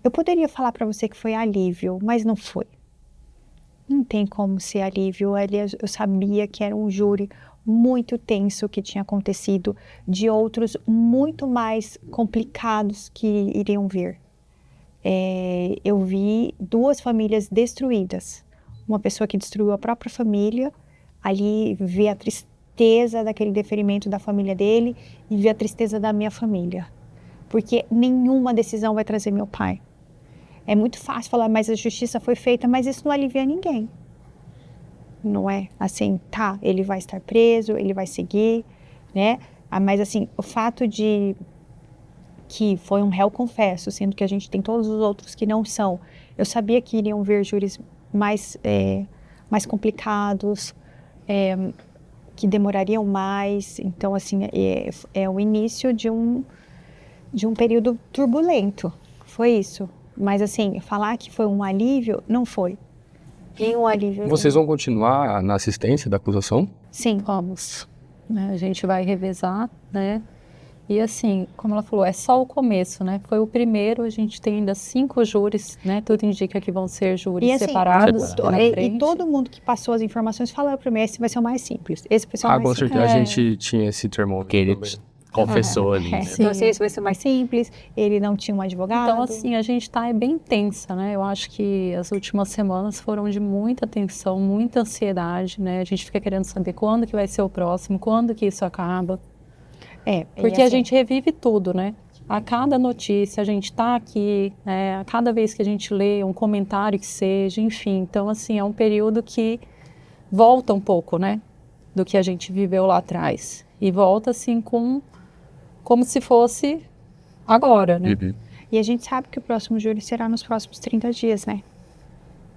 Eu poderia falar para você que foi alívio, mas não foi. Não tem como ser alívio. Eu sabia que era um júri muito tenso que tinha acontecido, de outros muito mais complicados que iriam vir. Eu vi 2 famílias destruídas. Uma pessoa que destruiu a própria família, ali vi a tristeza daquele deferimento da família dele e vi a tristeza da minha família. Porque nenhuma decisão vai trazer meu pai. É muito fácil falar, mas a justiça foi feita, mas isso não alivia ninguém. Não é assim, tá, ele vai estar preso, ele vai seguir, né? Mas assim, o fato de que foi um réu confesso, sendo que a gente tem todos os outros que não são, eu sabia que iriam ver júris mais complicados, que demorariam mais. Então, assim, é o início de um período turbulento, foi isso. Mas assim, falar que foi um alívio, não foi. Nenhum alívio. Vocês vão continuar na assistência da acusação? Sim. Vamos. Né? A gente vai revezar, né? E assim, como ela falou, é só o começo, né? Foi o primeiro, a gente tem ainda 5 júris, né? Tudo indica que vão ser júris assim, separados. E todo mundo que passou as informações fala para mim, esse vai ser o mais simples. Esse vai ser o mais com simples. certeza, a gente tinha esse termômetro Que ele também. confessou ali. Né? Então, assim, esse vai ser mais simples, ele não tinha um advogado. Então, assim, a gente tá bem tensa, né? Eu acho que as últimas semanas foram de muita tensão, muita ansiedade, né? A gente fica querendo saber quando que vai ser o próximo, quando que isso acaba. Porque assim, a gente revive tudo, né? A cada notícia, a gente tá aqui, né? A cada vez que a gente lê um comentário que seja, enfim. Então, assim, é um período que volta um pouco, né? Do que a gente viveu lá atrás. E volta, assim, como se fosse agora, né? Uhum. E a gente sabe que o próximo júri será nos próximos 30 dias, né?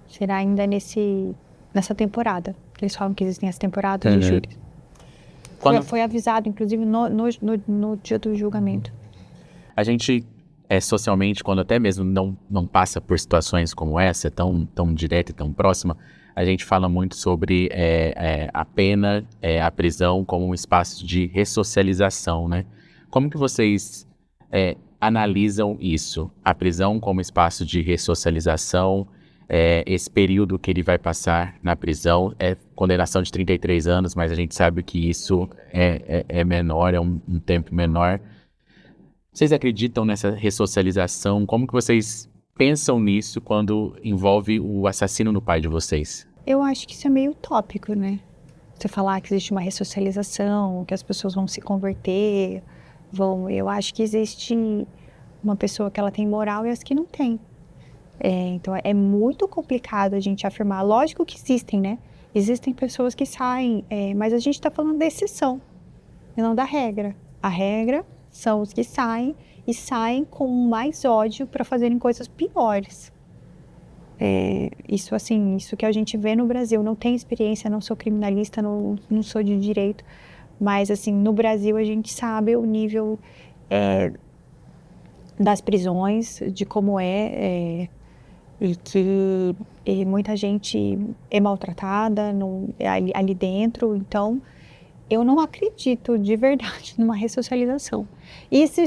Será ainda nessa temporada. Eles falam que existem as temporadas de júri. Foi avisado, inclusive, no dia do julgamento. A gente, socialmente, quando até mesmo não passa por situações como essa, tão direta e tão próxima, a gente fala muito sobre a pena, a prisão como um espaço de ressocialização, né? Como que vocês analisam isso? A prisão como espaço de ressocialização, esse período que ele vai passar na prisão, condenação de 33 anos, mas a gente sabe que isso é menor, é um tempo menor. Vocês acreditam nessa ressocialização? Como que vocês pensam nisso quando envolve o assassino no pai de vocês? Eu acho que isso é meio utópico, né? Você falar que existe uma ressocialização, que as pessoas vão se converter, eu acho que existe uma pessoa que ela tem moral e as que não tem. Então é muito complicado a gente afirmar. Lógico que existem, né? Existem pessoas que saem, mas a gente está falando da exceção e não da regra. A regra são os que saem e saem com mais ódio para fazerem coisas piores. Isso que a gente vê no Brasil. Não tenho experiência, não sou criminalista, não sou de direito, mas assim, no Brasil a gente sabe o nível das prisões, de como e que muita gente é maltratada ali dentro. Então, eu não acredito de verdade numa ressocialização. Isso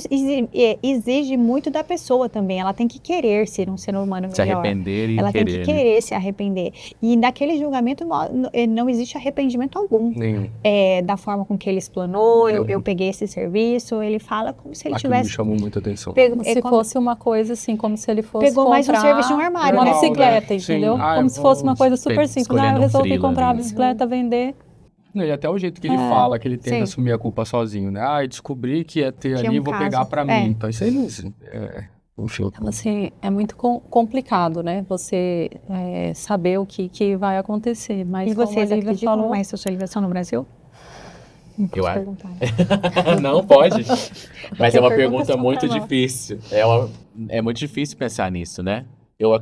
exige muito da pessoa também. Ela tem que querer ser um ser humano melhor. Se arrepender e ela querer, tem que querer se arrepender. E naquele julgamento não existe arrependimento algum. Nenhum. Da forma com que ele explanou, eu peguei esse serviço, ele fala como se ele Aquilo tivesse... me chamou muita atenção. Como se fosse uma coisa assim, como se ele fosse Pegou mais um comprar serviço de um armário, uma né? bicicleta, Sim. entendeu? Ah, Como se fosse uma coisa super simples. escolhendo Eu um resolvi freela comprar a ali. bicicleta, vender. Não, e até o jeito que ele fala, que ele tenta sim. assumir a culpa sozinho, né? Eu descobri que ia ter Que é ali, um vou caso. pegar pra mim. Então, isso aí não... enfim, Então, assim, é muito complicado, né? Você saber o que vai acontecer. Mas E vocês como a Lívia acreditam falou, numa ressocialização no Brasil? Eu acho. Perguntar. Não pode. Mas é uma pergunta pergunta só muito pra nós. difícil. É muito difícil pensar nisso, né?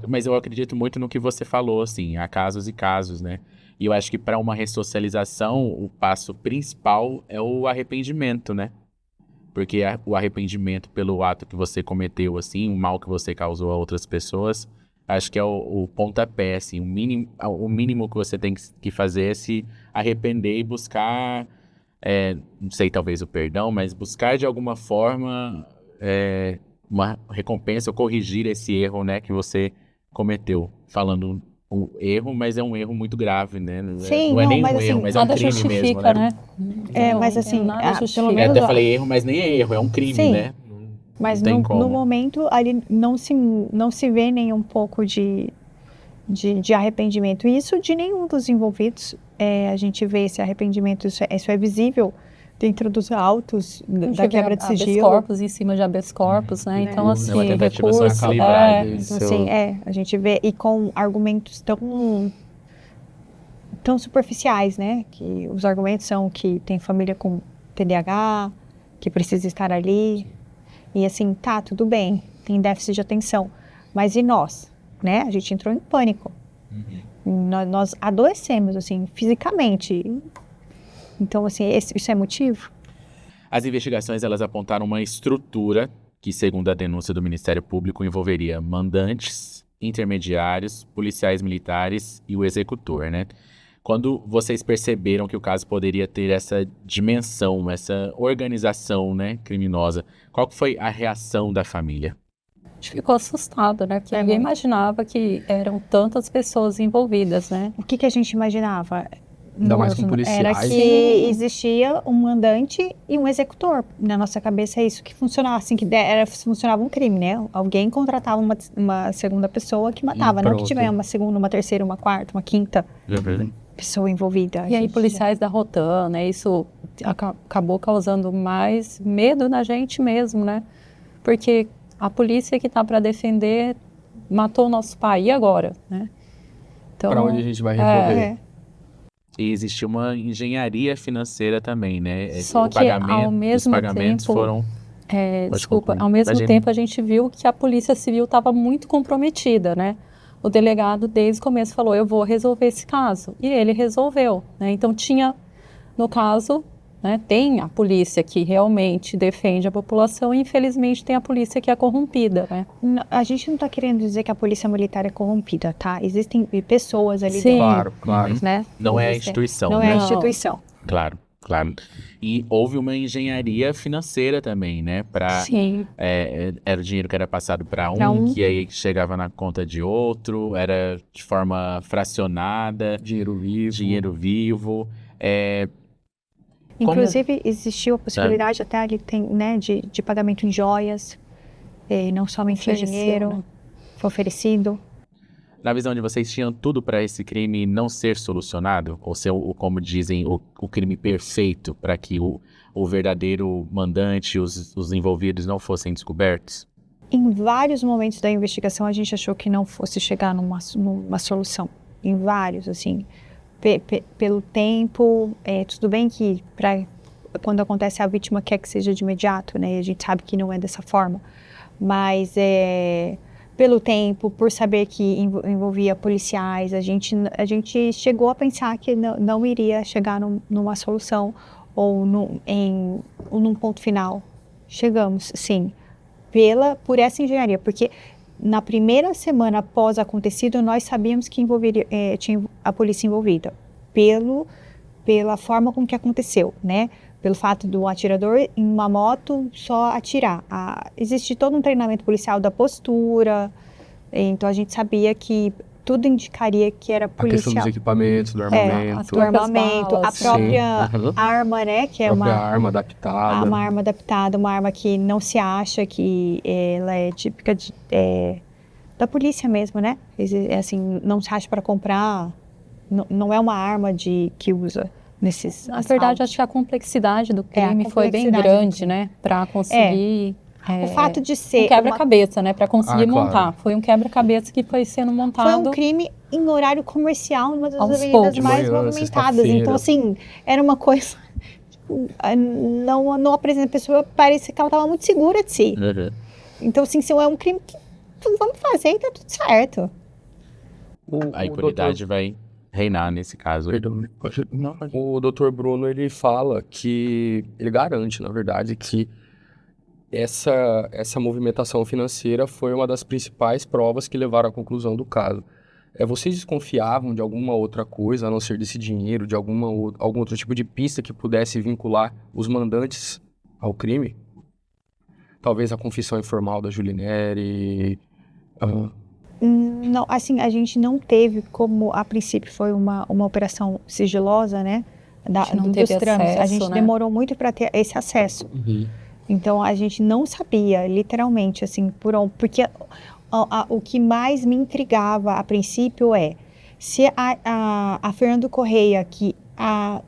Mas eu acredito muito no que você falou, assim, há casos e casos, né? E eu acho que para uma ressocialização, o passo principal é o arrependimento, né? Porque o arrependimento pelo ato que você cometeu, assim, o mal que você causou a outras pessoas, acho que é o pontapé, assim, o mínimo que você tem que fazer é se arrepender e buscar, não sei, talvez o perdão, mas buscar de alguma forma uma recompensa ou corrigir esse erro, né, que você cometeu. Falando um erro, mas é um erro muito grave, né? Sim, não é não, nem mas um assim, erro, mas é um nada crime justifica, mesmo, né? né? Mas assim, nada pelo justifica. Eu menos até falei erro, mas nem é erro, é um crime, Sim. né? Mas Não tem no como. momento ali não se vê nem um pouco de arrependimento. E isso de nenhum dos envolvidos. A gente vê esse arrependimento, isso é visível dentro dos autos da quebra de habeas sigilo. corpus em cima de habeas corpus, né? Então, assim, uma tentativa só recurso... de se livrar Então, assim, a gente vê, e com argumentos tão superficiais, né? Que os argumentos são que tem família com TDAH, que precisa estar ali. E assim, tá, tudo bem, tem déficit de atenção. Mas e nós? Né? A gente entrou em pânico. Nós adoecemos, assim, fisicamente. Então, assim, isso é motivo? As investigações, elas apontaram uma estrutura que, segundo a denúncia do Ministério Público, envolveria mandantes, intermediários, policiais militares e o executor, né? Quando vocês perceberam que o caso poderia ter essa dimensão, essa organização, né, criminosa, qual que foi a reação da família? A gente ficou assustado, né? Porque ninguém imaginava que eram tantas pessoas envolvidas, né? O que a gente imaginava? Ainda mais com policiais. Era que existia um mandante e um executor. Na nossa cabeça é isso que funcionava, assim, funcionava um crime, né? Alguém contratava uma segunda pessoa que matava, não que tiver uma segunda, uma terceira, uma quarta, uma quinta pessoa envolvida. E aí policiais da Rotan, né? Isso acabou causando mais medo na gente mesmo, né? Porque a polícia que tá para defender matou o nosso pai, e agora, né? Então, para onde a gente vai recorrer? E existia uma engenharia financeira também, né? Só que ao mesmo os pagamentos tempo, foram... ao mesmo tempo a gente viu que a Polícia Civil estava muito comprometida, né? O delegado desde o começo falou, eu vou resolver esse caso. E ele resolveu, né? Então tinha, no caso, né, tem a polícia que realmente defende a população e infelizmente tem a polícia que é corrompida, né? A gente não está querendo dizer que a polícia militar é corrompida, tá? Existem pessoas ali Sim. dentro, Claro. né? Não é a instituição, Não né? é a instituição. Claro. E houve uma engenharia financeira também, né? Sim. Era o dinheiro que era passado para um, que aí chegava na conta de outro, era de forma fracionada. Dinheiro vivo. Inclusive, existiu a possibilidade até ali né, de pagamento em joias, não somente em dinheiro, né? Foi oferecido. Na visão de vocês, tinham tudo para esse crime não ser solucionado? Ou ser, como dizem, o crime perfeito para que o verdadeiro mandante, os envolvidos não fossem descobertos? Em vários momentos da investigação, a gente achou que não fosse chegar numa solução. Em vários, assim. Pelo tempo, tudo bem que quando acontece a vítima quer que seja de imediato, né? A gente sabe que não é dessa forma. Mas pelo tempo, por saber que envolvia policiais, a gente chegou a pensar que não iria chegar numa solução ou num ponto final. Chegamos, sim, por essa engenharia, porque na primeira semana após acontecido, nós sabíamos que tinha a polícia envolvida, pela forma com que aconteceu, né? Pelo fato do atirador em uma moto só atirar. Existe todo um treinamento policial da postura, então a gente sabia que tudo indicaria que era A questão policial. dos equipamentos, do armamento. Do armamento, a balas. própria Sim. Uhum. arma, né? Que é Própria arma adaptada. uma arma adaptada, uma arma que não se acha que ela é típica da polícia mesmo, né? Assim, não se acha para comprar, não é uma arma que usa nesses Na verdade, acho que a complexidade do crime foi bem grande, né? Para conseguir... o fato de ser um quebra-cabeça, né? Para conseguir claro. montar. Foi um quebra-cabeça que foi sendo montado. Foi um crime em horário comercial, numa das Aos avenidas poucos. mais De manhã, movimentadas. sexta-feira. Então, assim, era uma coisa... Não apresenta a pessoa, parecia que ela estava muito segura de si. Então, assim, se é um crime que vamos fazer e tá tudo certo. A impunidade vai reinar nesse caso. Perdão. O Dr. Bruno, ele fala que... Ele garante, na verdade, que essa movimentação financeira foi uma das principais provas que levaram à conclusão do caso. Vocês desconfiavam de alguma outra coisa, a não ser desse dinheiro, de algum outro tipo de pista que pudesse vincular os mandantes ao crime? Talvez a confissão informal da Julineri... Não, assim, a gente não teve, como a princípio foi uma operação sigilosa, né? não dos teve trâmites. A acesso, gente né? demorou muito para ter esse acesso. Então, a gente não sabia, literalmente, assim, porque o que mais me intrigava a princípio se a Fernando Correia, que a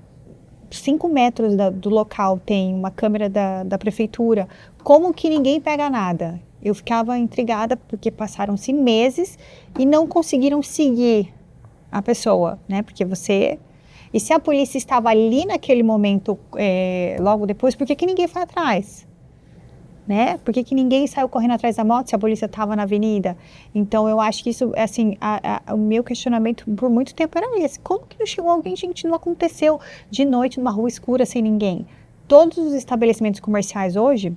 5 metros do local tem uma câmera da prefeitura, como que ninguém pega nada? Eu ficava intrigada porque passaram-se meses e não conseguiram seguir a pessoa, né? Porque e se a polícia estava ali naquele momento, logo depois, por que ninguém foi atrás? Né? Por que ninguém saiu correndo atrás da moto se a polícia estava na avenida? Então, eu acho que isso, assim, o meu questionamento por muito tempo era esse. Como que não chegou alguém? Gente, não aconteceu de noite numa rua escura sem ninguém. Todos os estabelecimentos comerciais hoje,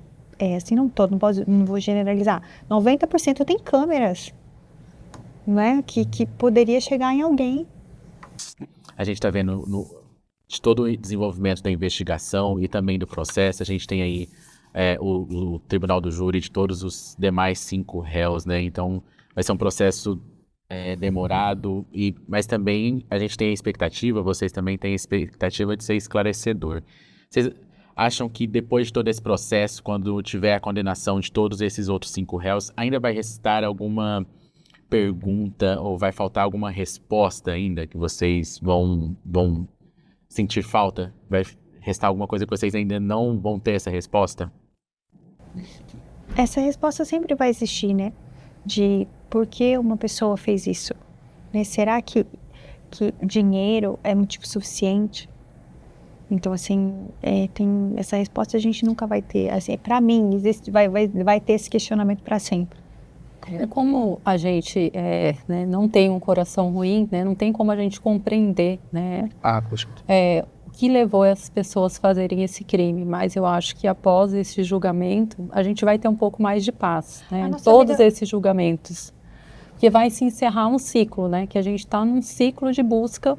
assim, não vou generalizar, 90% tem câmeras, né? Que poderia chegar em alguém. A gente está vendo de todo o desenvolvimento da investigação e também do processo, a gente tem aí o tribunal do júri de todos os demais 5 réus, né? Então, vai ser um processo demorado, mas também a gente tem a expectativa, vocês também têm a expectativa de ser esclarecedor. Vocês acham que depois de todo esse processo, quando tiver a condenação de todos esses outros 5 réus, ainda vai restar alguma pergunta ou vai faltar alguma resposta ainda que vocês vão sentir falta? Vai restar alguma coisa que vocês ainda não vão ter essa resposta? Essa resposta sempre vai existir, né? De por que uma pessoa fez isso, né? Será que dinheiro é motivo suficiente? Então, assim, tem essa resposta a gente nunca vai ter. Assim, para mim, vai ter esse questionamento para sempre. Como a gente né, não tem um coração ruim, né, não tem como a gente compreender, né, Poxa. o que levou as pessoas a fazerem esse crime. Mas eu acho que após esse julgamento, a gente vai ter um pouco mais de paz, né, em todos esses julgamentos. Porque vai se encerrar um ciclo, né, que a gente está num ciclo de busca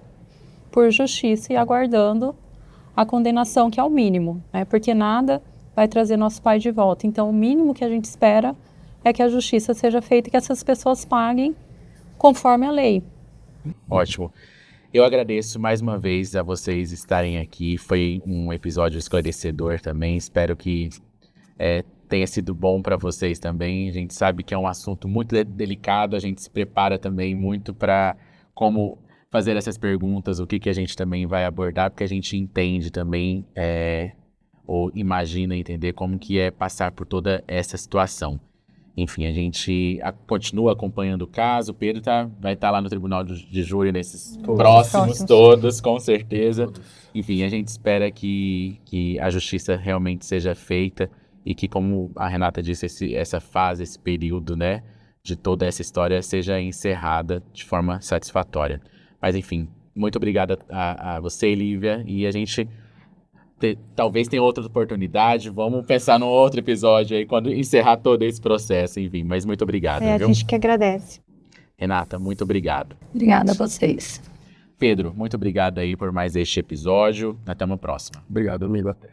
por justiça e aguardando a condenação, que é o mínimo, né, porque nada vai trazer nosso pai de volta. Então, o mínimo que a gente espera é que a justiça seja feita e que essas pessoas paguem conforme a lei. Ótimo. Eu agradeço mais uma vez a vocês estarem aqui. Foi um episódio esclarecedor também. Espero que tenha sido bom para vocês também. A gente sabe que é um assunto muito delicado. A gente se prepara também muito para como fazer essas perguntas, o que a gente também vai abordar, porque a gente entende também ou imagina entender como que é passar por toda essa situação. Enfim, a gente continua acompanhando o caso. O Pedro vai estar lá no tribunal de júri nesses próximos todos, com certeza. Enfim, a gente espera que a justiça realmente seja feita e que, como a Renata disse, essa fase, esse período, né, de toda essa história seja encerrada de forma satisfatória. Mas enfim, muito obrigado a você, Lívia, e a gente talvez tenha outra oportunidade, vamos pensar num outro episódio aí, quando encerrar todo esse processo, enfim, mas muito obrigado, A viu? gente que agradece. Renata, muito obrigado. Obrigada a vocês. Pedro, muito obrigado aí por mais este episódio, até uma próxima. Obrigado, amigo, até.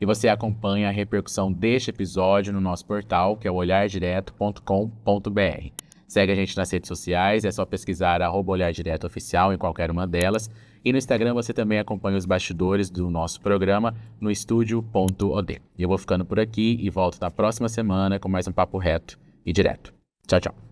E você acompanha a repercussão deste episódio no nosso portal, que é o olhardireto.com.br. Segue a gente nas redes sociais, é só pesquisar @olhardiretoOficial em qualquer uma delas. E no Instagram você também acompanha os bastidores do nosso programa no estúdio.od. E eu vou ficando por aqui e volto na próxima semana com mais um papo reto e direto. Tchau, tchau.